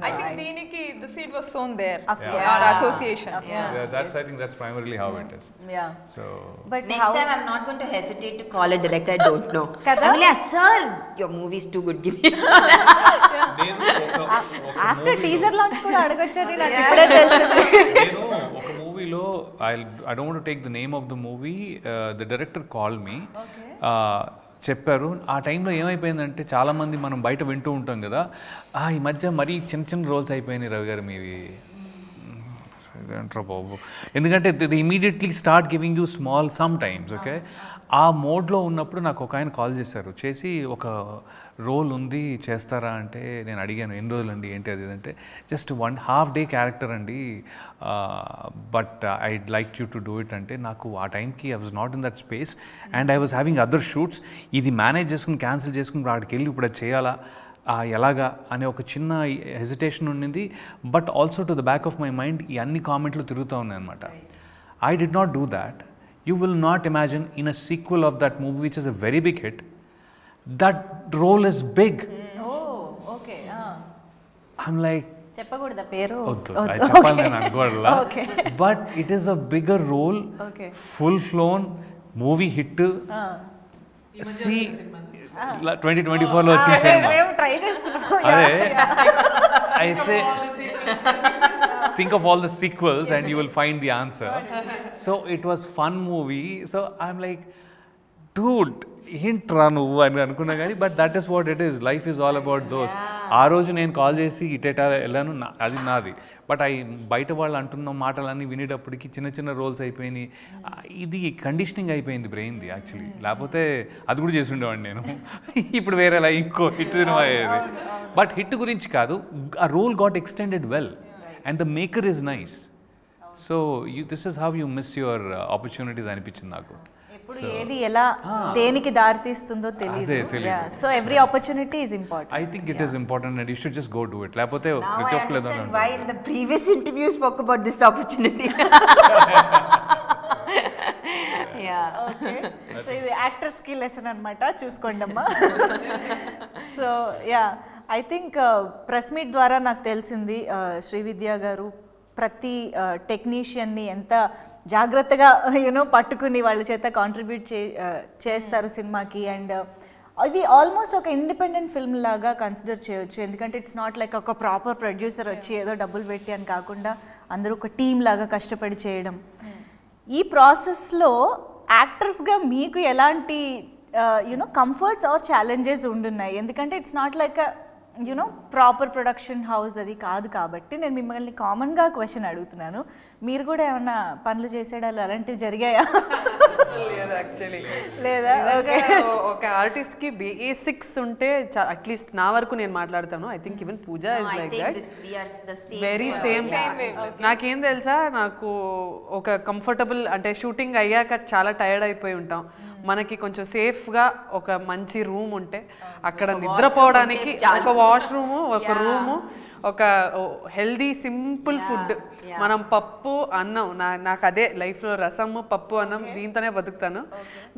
I think దీనికి the seed was sown there. course. Our association. That's I think that's primarily how it is. So but Next time I'm not going to hesitate to call a director I don't know. Kada? I'm like, sir, your movie is too good, give me. After teaser launch కూడా అడగొచ్చని నాకు ఇప్పుడే తెలిసింది. నేను ఒక మూవీలో I don't want to take the name of the movie, the director called me. చెప్పారు. ఆ టైంలో ఏమైపోయిందంటే చాలామంది మనం బయట వింటూ ఉంటాం కదా, ఈ మధ్య మరీ చిన్న చిన్న రోల్స్ అయిపోయినాయి రవి గారు మీవి అంటారు బాబు. ఎందుకంటే the immediately start giving you small some times. Okay, ఆ మోడ్లో ఉన్నప్పుడు నాకు ఒక ఆయన కాల్ చేసి ఒక రోల్ ఉంది చేస్తారా అంటే నేను అడిగాను ఎన్ని రోజులు అండి ఏంటి అది అంటే జస్ట్ 1.5 day క్యారెక్టర్ అండి, but I'd like you to do it అంటే నాకు ఆ టైంకి I was not in that space and I was having other shoots. ఇది మేనేజ్ చేసుకుని క్యాన్సిల్ చేసుకుని అక్కడికి వెళ్ళి ఇప్పుడు అది చేయాలా ఎలాగా అనే ఒక చిన్న హెజిటేషన్ ఉండింది. But also to the back of my mind ఈ అన్ని కామెంట్లు తిరుగుతూ ఉన్నాయి అనమాట. I did not do that. You will not imagine in a sequel of that movie, which is a very big hit, that role is big. Oh, okay. I'm like, చెప్పకూడదా పేరు? చెప్పాలి నేను అనుకోవాలా. Okay. But it is a bigger role, Okay. full flown movie hit. See, 2024 లో వచ్చిన cinema. మేము try చేస్తున్నాం. అదే అయితే think of all the sequels and you will find the answer. So it was fun movie. So I'm like, dude, ఏంట్రా నువ్వు అని అనుకున్నా కానీ but that is what it is. Life is all about those. ఆ రోజు నేను call చేసి ఇటేటా వెళ్ళాను, అది నాది. బట్ బయట వాళ్ళు అంటున్న మాటలన్నీ వినేటప్పటికి చిన్న చిన్న రోల్స్ అయిపోయినాయి. ఇది కండిషనింగ్ అయిపోయింది బ్రెయిన్ది యాక్చువల్లీ. లేకపోతే అది కూడా చేసి ఉండేవాడిని నేను. ఇప్పుడు వేరేలా ఇంకో హిట్ సినిమా అయ్యేది. బట్ హిట్ గురించి కాదు, ఆ role got extended well and the maker is nice. So this is how you miss your opportunities అనిపించింది నాకు. ఎప్పుడు ఏది ఎలా దేనికి దారి తీస్తుందో తెలియదు. So every opportunity is important. I think it is important and you should just go do it. లేకపోతే ప్రతి ఒక్కరు ఏదో అంటారు. Why in the previous interview spoke about this opportunity. Okay, so ఇది యాక్టర్ స్కిల్ లెసన్ అనమాట, చూసుకోండి అమ్మా. So I think press meet ద్వారా నాకు తెలిసింది శ్రీవిద్య గారు ప్రతి టెక్నీషియన్ని ఎంత జాగ్రత్తగా పట్టుకుని వాళ్ళ చేత కాంట్రిబ్యూట్ చేస్తారు సినిమాకి. అండ్ అది ఆల్మోస్ట్ ఒక ఇండిపెండెంట్ ఫిల్మ్ లాగా కన్సిడర్ చేయొచ్చు. ఎందుకంటే ఇట్స్ నాట్ లైక్ ఒక ప్రాపర్ ప్రొడ్యూసర్ వచ్చి ఏదో డబ్బులు పెట్టి అని కాకుండా అందరూ ఒక టీమ్ లాగా కష్టపడి చేయడం. ఈ ప్రాసెస్లో యాక్టర్స్గా మీకు ఎలాంటి కంఫర్ట్స్ ఆర్ ఛాలెంజెస్ ఉండున్నాయి? ఎందుకంటే it's not like proper production house అది కాదు కాబట్టి నేను మిమ్మల్ని కామన్గా క్వశ్చన్ అడుగుతున్నాను. మీరు కూడా ఏమన్నా పనులు చేసేడాలు అలాంటివి జరిగాయా? లేదా? ఓకే, ఒక ఆర్టిస్ట్కి బేసిక్స్ ఉంటే అట్లీస్ట్ నా వరకు నేను మాట్లాడతాను. I think even Pooja is like that, very same. నాకేం తెలుసా, నాకు ఒక కంఫర్టబుల్ అంటే షూటింగ్ అయ్యాక చాలా టైర్డ్ అయిపోయి ఉంటాం. మనకి కొంచెం సేఫ్గా ఒక మంచి రూమ్ ఉంటే అక్కడ నిద్రపోవడానికి ఒక వాష్రూము, ఒక రూము, ఒక హెల్దీ సింపుల్ ఫుడ్. మనం పప్పు అన్నం, నాకు అదే లైఫ్లో రసము పప్పు అన్నం దీంతోనే బతుకుతాను.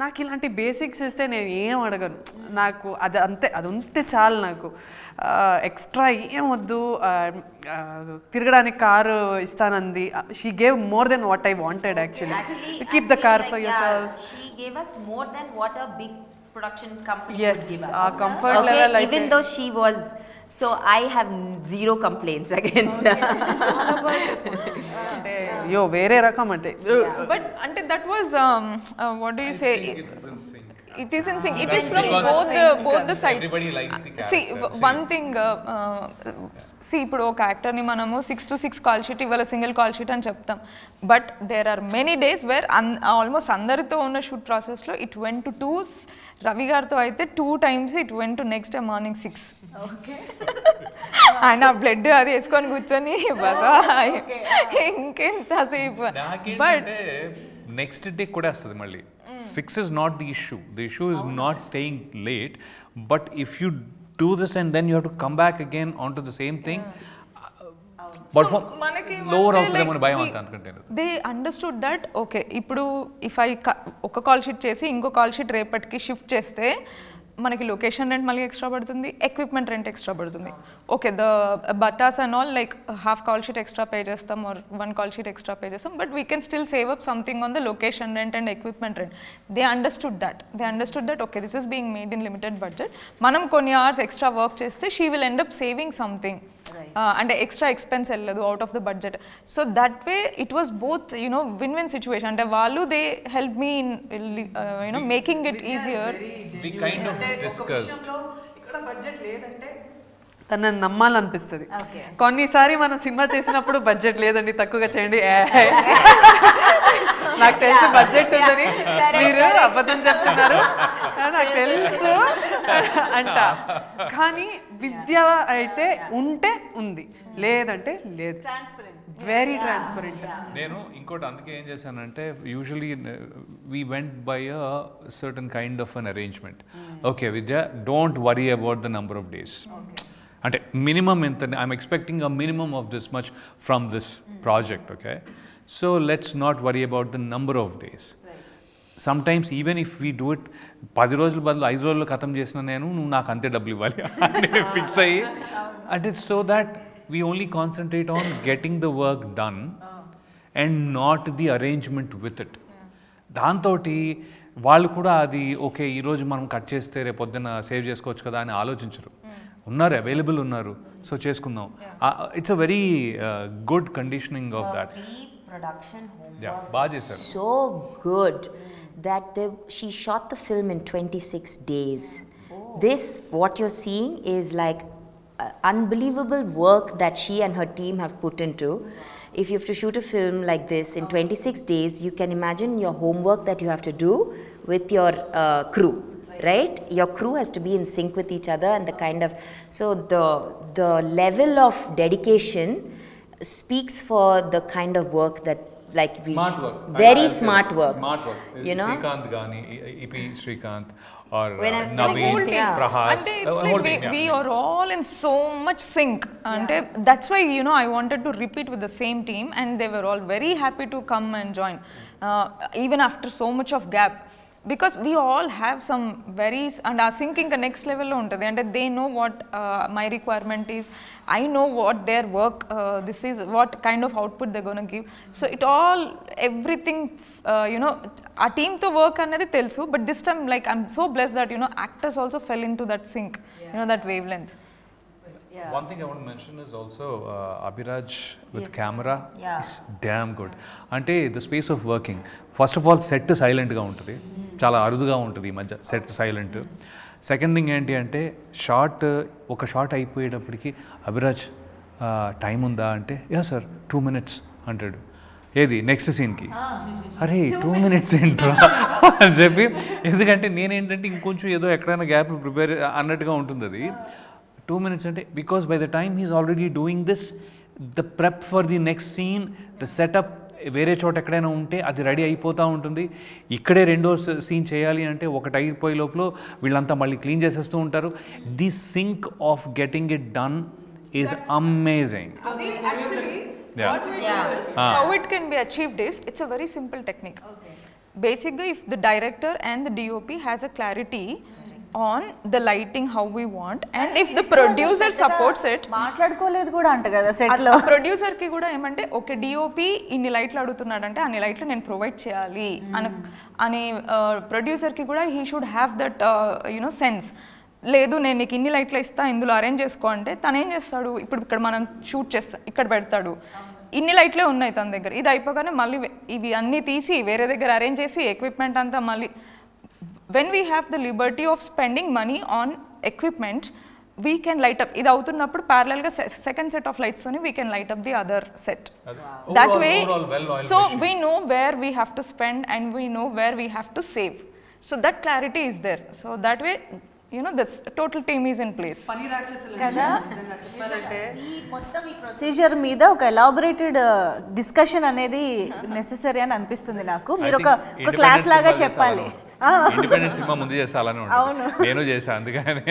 నాకు ఇలాంటి బేసిక్స్ ఇస్తే నేను ఏం అడగను. నాకు అది అంతే, అది ఉంటే చాలు. నాకు ఎక్స్ట్రా ఏం వద్దు. తిరగడానికి కారు ఇస్తానంది. She gave more then what I wanted actually. Keep the car for yourself. She gave us more than what a big production company Yes, would give us. our comfort level, like even though she was, so I have zero complaints against her. అంటే యో వేరే రకం అంటే. But until that was what do you say? It is in sync. It is from both the sides. Everybody likes the character. See, one thing. See, ఇప్పుడు ఒక యాక్టర్ని మనము 6 to 6 call sheet ఇవాళ single call sheet అని చెప్తాం. But there are many days where almost అందరితో ఉన్న shoot ప్రాసెస్లో it went to 2. Ravi గారితో అయితే 2 times it went to next day morning 6. ఆయన బ్లడ్ అది వేసుకొని కూర్చొని బసా ఇంకెంతసేపు. బట్ నెక్స్ట్ డే కూడా వస్తుంది మళ్ళీ. 6 is not the issue. The issue is not staying late. But if you do this and then you have to come back again onto the same thing. But for lower అవుతుందేమో భయం అంత అందుకంటే. They understood that okay ఇప్పుడు if I ఒక call sheet చేసి ఇంకో call sheet రేపటికి shift చేస్తే మనకి లొకేషన్ రెంట్ మళ్ళీ ఎక్స్ట్రా పడుతుంది, ఎక్విప్మెంట్ రెంట్ ఎక్స్ట్రా పడుతుంది. Okay, the battas and all like half call sheet extra pay చేస్తాం or 1 call sheet extra pay చేస్తాం. But we can still save up something on the location rent and equipment rent. They understood that okay this is being made in limited budget. మనం కొన్ని hours extra work చేస్తే she will end up saving something. అంటే extra expense వెళ్ళదు out of the budget. So that way it was both win situation. అంటే వాళ్ళు they help me in making it easier. We kind of discussed. ఇక్కడ budget లేదంటే తనని నమ్మాలనిపిస్తుంది. కొన్నిసారి మనం cinema చేసినప్పుడు budget లేదండి తక్కువగా చేయండి, నాకు తెలుసు బడ్జెట్ ఉందని మీరు అబద్ధం చెప్తున్నారు నాకు తెలుసు అంట. కానీ విద్య అయితే ఉంటే ఉంది, లేదంటే లేదు. Very transparent. నేను ఇంకోటి అందుకే ఏం చేశానంటే usually we went by a certain kind of an arrangement. Okay Vidya, don't worry about the number of days. అంటే మినిమం ఎంత, I'm expecting a minimum of this much from this project. Okay, so let's not worry about the number of days. Sometimes even if we do it 10 రోజుల బదులు 5 రోజుల్లో ఖతం చేసిన నువ్వు నాకు అంతే డబ్బులు ఇవ్వాలి అంటే ఫిక్స్ అయ్యి, అంటే so that we only concentrate on getting the work done and not the arrangement with it. దాంతోటి వాళ్ళు కూడా అది ఓకే ఈరోజు మనం కట్ చేస్తే రేపు పొద్దున్న సేవ్ చేసుకోవచ్చు కదా అని ఆలోచించరు. ఉన్నారు, అవైలబుల్ ఉన్నారు, సో చేసుకుందాం. It's a very good conditioning of that. Production homework బాగా చేశారు. so good that she shot the film in 26 days. This what you're seeing is like unbelievable work that she and her team have put into. If you have to shoot a film like this in 26 days, you can imagine your homework that you have to do with your crew, right? Your crew has to be in sync with each other, and the kind of, so the level of dedication speaks for the kind of work that like we Smart work. very smart work. Smart work. You know, Srikanth Gani, EP Srikanth or When I'm- Naveen, whole team. Prahas. అంటే it's whole like team, we yeah. are all in so much sync. అంటే that's why I wanted to repeat with the same team, and they were all very happy to come and join even after so much of gap, because we all have some very, and our sync ఇంకా next level లో ఉంటుంది. అంటే they know what my requirement is, I know what their work this is, what kind of output they're going to give. So it all everything our team తో work అనేది తెలుసు, but this time like I'm so blessed that actors also fell into that sync, that wavelength. One thing I want to mention is also Abhiraj with camera is damn good. అంటే the space of working, first of all set సైలెంట్గా ఉంటుంది, చాలా అరుదుగా ఉంటుంది ఈ మధ్య set silent. Second thing ఏంటి అంటే ఒక షార్ట్ అయిపోయేటప్పటికి అభిరాజ్ టైం ఉందా అంటే యా సార్ 2 minutes అంటాడు. ఏది నెక్స్ట్ సీన్కి, అరే 2 minutes ఏంట్రా అని చెప్పి, ఎందుకంటే నేనేంటంటే ఇంకొంచెం ఏదో ఎక్కడైనా గ్యాప్ ప్రిపేర్ అన్నట్టుగా ఉంటుంది అది. 2 minutes అంటే because by the time he's already doing this, the prep for the next scene, the setup వేరే చోట ఎక్కడైనా ఉంటే అది రెడీ అయిపోతూ ఉంటుంది. ఇక్కడే రెండో సీన్ చేయాలి అంటే ఒకటి అయిపోయే లోపల వీళ్ళంతా మళ్ళీ క్లీన్ చేసేస్తూ ఉంటారు. The sync of getting it done is amazing. How it can be achieved is, it's a very simple technique. Basically, if the director and the DOP has a clarity on the lighting how we want, and if the producer supports it, మాట్లాడుకోలేదు కూడా అంట కదా set లో. Producer కి కూడా ఏమంటే okay DOP ఇన్ని లైట్లు అడుగుతున్నాడంటే అన్ని లైట్లు నేను ప్రొవైడ్ చేయాలి అని ప్రొడ్యూసర్ కి కూడా he should have that sense. లేదు నేను నీకు ఇన్ని లైట్లు ఇస్తా ఇందులో అరేంజ్ చేసుకో అంటే తను ఏం చేస్తాడు, ఇప్పుడు ఇక్కడ మనం షూట్ చేస్తాం ఇక్కడ పెడతాడు, ఇన్ని లైట్లే ఉన్నాయి తన దగ్గర, ఇది అయిపోగానే మళ్ళీ ఇవి అన్నీ తీసి వేరే దగ్గర అరేంజ్ చేసి ఎక్విప్మెంట్ అంతా మళ్ళీ. When we have the liberty of spending money on equipment, we can light up. ఇది అవుతున్నప్పుడు parallel గా second set of lights తోని we can light up the other set. That way, so we know where we have to spend and we know where we have to save. So that clarity is there. So that way, the total team is in place. కదా, ఈ మొత్తం ఈ procedure మీద ఒక elaborated discussion అనేది necessary అని అనిపిస్తుంది నాకు. మీరు ఒక క్లాస్ లాగా చెప్పాలి. ఇండిపెండెంట్ సినిమా ముందు చేస్తే అలానే ఉంటుంది, నేను చేశాను అందుకని.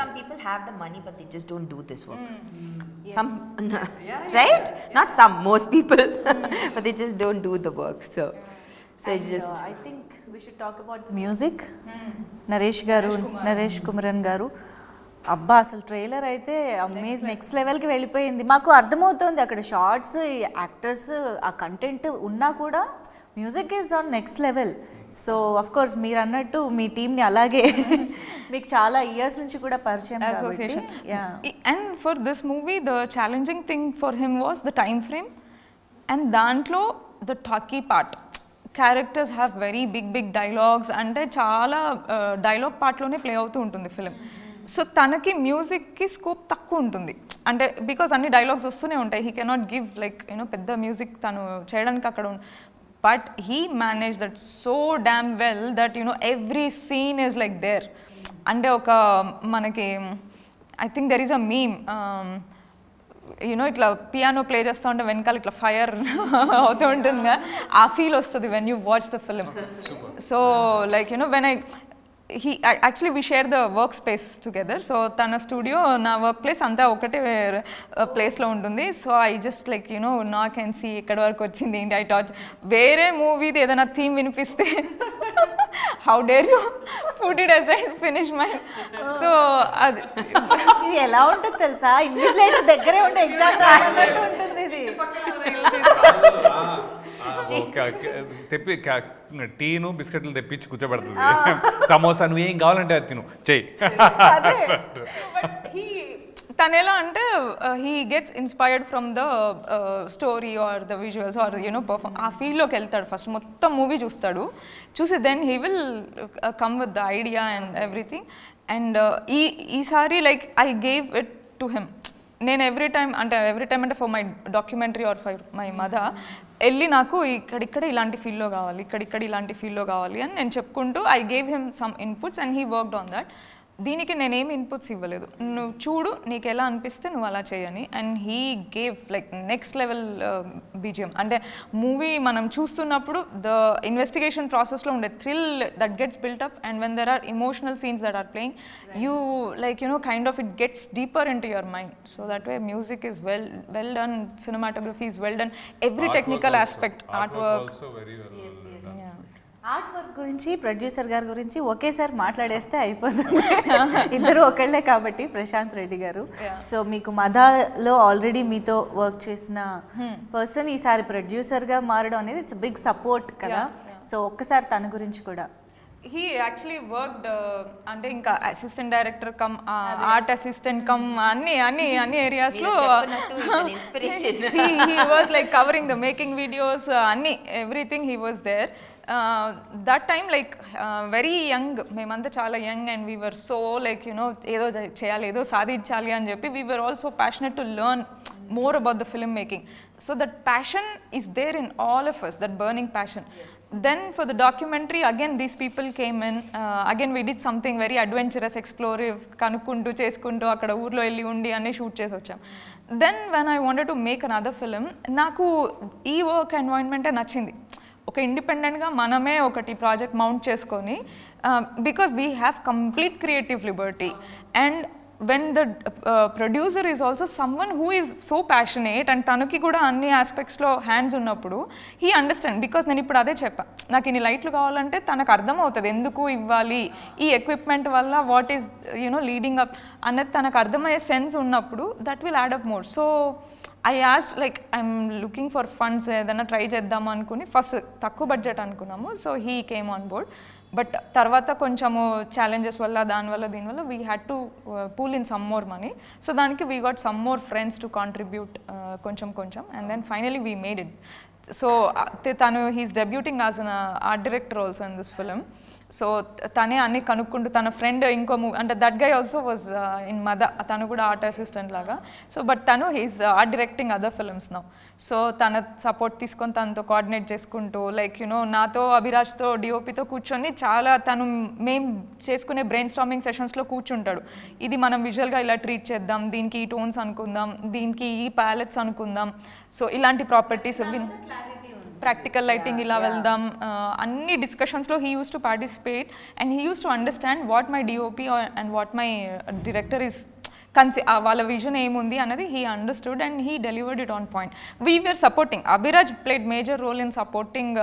some people have the money but they just don't do this work. Some right, not some, most people but they just don't do the work. So it's just I think we should talk about the music. Naresh Kumaran గారు, అబ్బా అసలు trailer అయితే amaze next లెవెల్కి వెళ్ళిపోయింది. మాకు అర్థమవుతుంది అక్కడ shorts, actors, ఆ కంటెంట్ ఉన్నా కూడా music is on next level. So of course మీరు అన్నట్టు మీ టీమ్ని అలాగే మీకు చాలా ఇయర్స్ నుంచి కూడా పరిచయం association. And for this movie, the challenging thing for him was the time frame, and దాంట్లో the talky part. Characters have very big dialogues, అంటే చాలా డైలాగ్ పార్ట్లోనే ప్లే అవుతూ ఉంటుంది ఫిలిం. సో తనకి మ్యూజిక్కి స్కోప్ తక్కువ ఉంటుంది, అంటే బికాస్ అన్ని డైలాగ్స్ వస్తూనే ఉంటాయి. హీ కెనాట్ గివ్ లైక్ పెద్ద మ్యూజిక్ తను చేయడానికి అక్కడ. But he manage that so damn well that every scene is like there. అంటే ఒక మనకి I think there is a meme, ఇట్లా పియానో ప్లే చేస్తూ ఉంటే వెనకాల ఇట్లా ఫైర్ అవుతూ ఉంటుందిగా, ఆ ఫీల్ వస్తుంది when you watch the film. So like when actually we share the workspace together. So tana studio na workplace anta okate place lo untundi. So I just like now I can see ekkada varaku vachindi enti. I thought vere movie di edana theme vinipiste how dare you put it aside, finish my. So ఇది ఎలా ఉంటుంది తెలుసా, invigilator దగ్గరే ఉంటే exam రానట్టు ఉంటుంది ఇది. తెప్పి టీను బిస్కెట్లు తెప్పించి కూర్చోబెడుతుంది, సమోసా నువ్వు ఏం కావాలంటే అది తిను చెయ్యి. తను ఎలా అంటే he gets inspired from the story or the visuals or perform. ఆ ఫీల్డ్లోకి వెళ్తాడు, ఫస్ట్ మొత్తం మూవీ చూసి then he will come with the idea and everything. And ఈసారి like I gave it to him. నేను ఎవ్రీ టైమ్ అంటే for my documentary or for my mother వెళ్ళి నాకు ఇక్కడిక్కడ ఇలాంటి ఫీల్డ్లో కావాలి, ఇక్కడిక్కడ ఇలాంటి ఫీల్డ్లో కావాలి అని నేను చెప్పుకుంటూ I gave him some inputs and he worked on that. దీనికి నేనేమి ఇన్పుట్స్ ఇవ్వలేదు, నువ్వు చూడు నీకు ఎలా అనిపిస్తే నువ్వు అలా చేయని. And he gave like next level BGM. అంటే మూవీ మనం చూస్తున్నప్పుడు ద ఇన్వెస్టిగేషన్ ప్రాసెస్లో ఉండే thrill that gets built up, and when there are emotional scenes that are playing you like kind of it gets deeper in to your mind. So that way music is well done, cinematography is well done, every technical aspect, art work. Art work గురించి producer గారి గురించి ఒకేసారి మాట్లాడేస్తే అయిపోతుంది. ఇద్దరు ఒకళ్ళే కాబట్టి ప్రశాంత్ రెడ్డి గారు. సో మీకు మదాలో ఆల్రెడీ మీతో వర్క్ చేసిన పర్సన్ ఈసారి ప్రొడ్యూసర్గా మారడం అనేది ఇట్స్ బిగ్ సపోర్ట్ కదా. సో ఒక్కసారి తన గురించి కూడా. హీ యాక్చువల్లీ వర్క్డ్ అంటే ఇంకా assistant director cum art assistant cum అన్ని ఏరియాస్లో he was like covering the making videos అన్ని everything he was there. That time like very young, మేమంతా చాలా young and we were so like ఏదో చేయాలి, ఏదో సాధించాలి అని చెప్పి we were also passionate to learn more about the film making. So that passion is there in all of us, that burning passion. Then for the documentary again these people came in, again we did something very adventurous, explorative, kanukuntu cheskuntu akkada oorlo elli undi anni shoot chesi vacham. Then when I wanted to make another film, naku ee work environment nachindi. ఒక ఇండిపెండెంట్గా మనమే ఒకటి project mount చేసుకొని, because we have complete creative Liberty. And when the producer is also someone who is so passionate and తనకి కూడా అన్ని ఆస్పెక్ట్స్లో hands ఉన్నప్పుడు he understand. Because నేను ఇప్పుడు అదే చెప్పాను, నాకు ఇన్ని లైట్లు కావాలంటే తనకు అర్థమవుతుంది ఎందుకు ఇవ్వాలి, ఈ ఎక్విప్మెంట్ వల్ల వాట్ ఈస్ లీడింగ్ అప్ అన్నది తనకు అర్థమయ్యే సెన్స్ ఉన్నప్పుడు that will add up more. So I asked like I'm looking for funds, ఏదైనా ట్రై చేద్దాం అనుకుని ఫస్ట్ తక్కువ బడ్జెట్ అనుకున్నాము. So he came on board. But తర్వాత కొంచెము ఛాలెంజెస్ వల్ల దీనివల్ల we had to pool in some more money. So దానికి we got some more friends to contribute కొంచెం and then finally we made it. So తను he's debuting as an art director also in this film. So తనే అన్ని కనుక్కుంటూ తన friend ఇంకో movie అంటే that guy also was in మద, తను కూడా ఆర్ట్ అసిస్టెంట్ లాగా. సో బట్ తను he's art directing other films now. So తన సపోర్ట్ తీసుకొని తనతో కోఆర్డినేట్ చేసుకుంటూ లైక్ నాతో అభిరాజ్తో డిఓపితో కూర్చొని చాలా తను మేము చేసుకునే బ్రెయిన్ స్టార్మింగ్ సెషన్స్లో కూర్చుంటాడు. ఇది మనం విజువల్గా ఇలా ట్రీట్ చేద్దాం, దీనికి ఈ టోన్స్ అనుకుందాం, దీనికి ఈ ప్యాలెట్స్ అనుకుందాం, సో ఇలాంటి ప్రాపర్టీస్ ప్రాక్టికల్ లైటింగ్ ఇలా వెళ్దాం, అన్ని డిస్కషన్స్లో he uses to participate and he uses to understand what my DOP and what my director is వాళ్ళ విజన్ ఏముంది అన్నది he understood and he delivered it on point. We were supporting, Abhiraj played major role in supporting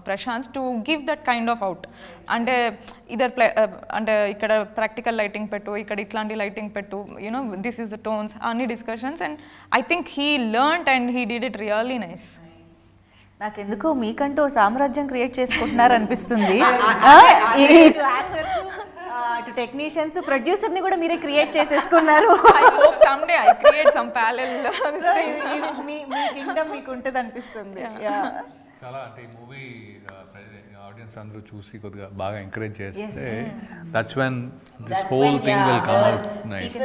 Prashanth to give that kind of out. అంటే అంటే ఇక్కడ practical lighting పెట్టు, ఇక్కడ ఇట్లాంటి lighting పెట్టు, దిస్ ఈస్ ద టోన్స్, అన్ని discussions. And I think he learned and he did it really nice. నాకెందుకో మీకంటూ సామ్రాజ్యం క్రియేట్ చేసుకుంటున్నారు అనిపిస్తుంది. ఇటు యాక్టర్స్, అటు టెక్నీషియన్స్, ప్రొడ్యూసర్ని కూడా మీరే క్రియేట్ చేసేసుకున్నారు. I hope someday I create some parallel. Me Kingdom మీకు ఉంటుంది అనిపిస్తుంది. చాలా అంటే ఈ మూవీ ఆడియన్స్ అందరూ చూసి కొద్దిగా బాగా ఎంకరేజ్ చేస్తే that's when this whole thing will come out nice.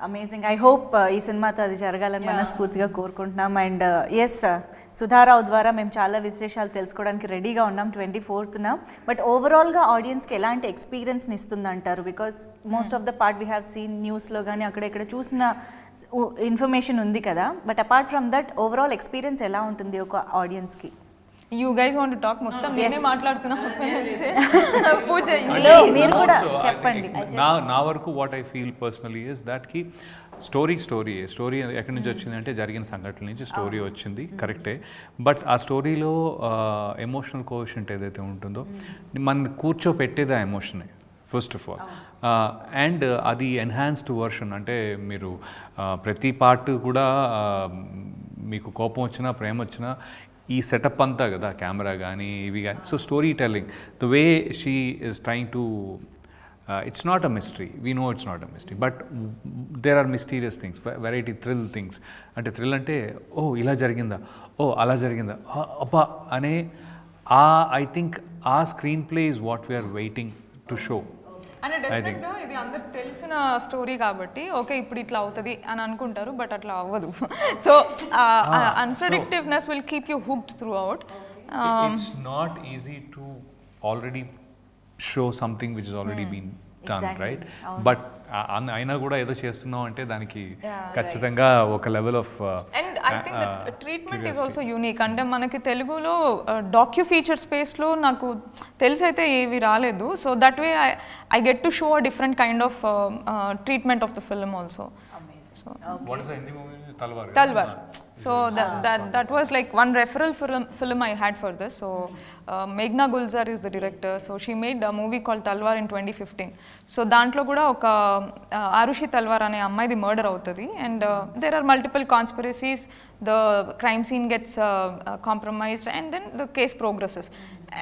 Amazing. I hope ఈ సినిమాతో అది జరగాలని మనస్ఫూర్తిగా కోరుకుంటున్నాం. అండ్ ఎస్, సుధారావు ద్వారా మేము చాలా విశేషాలు తెలుసుకోవడానికి రెడీగా ఉన్నాం 24th. బట్ ఓవరాల్గా ఆడియన్స్కి ఎలాంటి ఎక్స్పీరియన్స్ని ఇస్తుందంటారు? Because most of the part we have seen న్యూస్లో కానీ అక్కడెక్కడ చూసిన ఇన్ఫర్మేషన్ ఉంది కదా. But apart from that overall experience ఎలా ఉంటుంది ఒక ఆడియన్స్కి? You guys want to talk? మొత్తం నేనే మాట్లాడుతున్నా. పూజ మీరు కూడా చెప్పండి. నా వరకు what I feel personally is that కి స్టోరీ ఎక్కడి నుంచి వచ్చింది అంటే జరిగిన సంఘటనల నుంచి స్టోరీ వచ్చింది, కరెక్టే. బట్ ఆ స్టోరీలో ఎమోషనల్ కోషెంట్ ఏదైతే ఉంటుందో మన కూర్చోపెట్టేది ఆ ఎమోషనే ఫస్ట్ ఆఫ్ ఆల్. అండ్ అది ఎన్హాన్స్డ్ వర్షన్, అంటే మీరు ప్రతి పార్ట్ కూడా మీకు కోపం వచ్చినా ప్రేమ వచ్చినా ఈ సెటప్ అంతా కదా, కెమెరా కానీ ఇవి కానీ. So story telling, the way she is trying to, it's not a mystery, we know it's not a mystery, but there are mysterious things, variety thrill things. అంటే థ్రిల్ అంటే ఓ ఇలా జరిగిందా, ఓ అలా జరిగిందా, అబ్బా అనే ఐ థింక్ ఆ screen play is what we're waiting to show. అంటే డెఫినెట్గా ఇది అందరికి తెలిసిన స్టోరీ కాబట్టి ఓకే ఇప్పుడు ఇట్లా అవుతుంది అని అనుకుంటారు, బట్ అట్లా అవ్వదు. So unpredictiveness will keep you hooked throughout. It's not easy to already show something which has already been done, right? But అయినా కూడా ఏదో చేస్తున్నాం అంటే దానికి ఖచ్చితంగా ఒక level of. And I think that treatment is also unique. అంటే మనకి తెలుగులో డాక్యూ ఫీచర్ స్పేస్లో నాకు తెలిసైతే ఏవి రాలేదు. So that way I get to show a different kind of treatment of the film also. What is the Hindi movie? Talwar. So that was like one referral film I had for this. So Meghna Gulzar is the director. So she made a movie called Talwar in 2015. So dantlo kuda oka Arushi Talwar ane ammayidi murder avutadi, and there are multiple conspiracies. The crime scene gets compromised, and then the case progresses.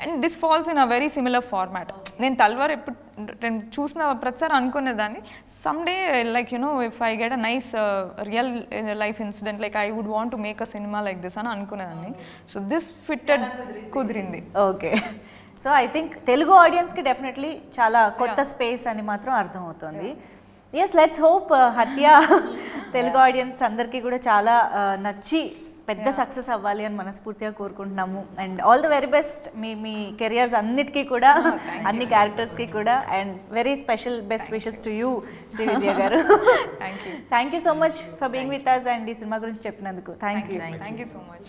And this falls in a very similar format. నేను తల్వార్ ఎప్పుడు చూసిన ప్రతిసారి అనుకునేదాన్ని someday, like you know, if I get a nice real life incident, like I would want to make a cinema like this అని అనుకునేదాన్ని. So this fitted, కుదిరింది. Okay. So I think Telugu ఆడియన్స్కి definitely చాలా కొత్త స్పేస్ అని మాత్రం అర్థమవుతుంది. Yes, let's hope హత్య తెలుగు ఆడియన్స్ అందరికీ కూడా చాలా నచ్చి పెద్ద సక్సెస్ అవ్వాలి అని మనస్ఫూర్తిగా కోరుకుంటున్నాము. And all the very best మీ కెరియర్స్ అన్నిటికీ కూడా, అన్ని క్యారెక్టర్స్కి కూడా. And very special best wishes to you Srividya గారు. Thank you so much for being with us and ఈ సినిమా గురించి చెప్పినందుకు. Thank you so much.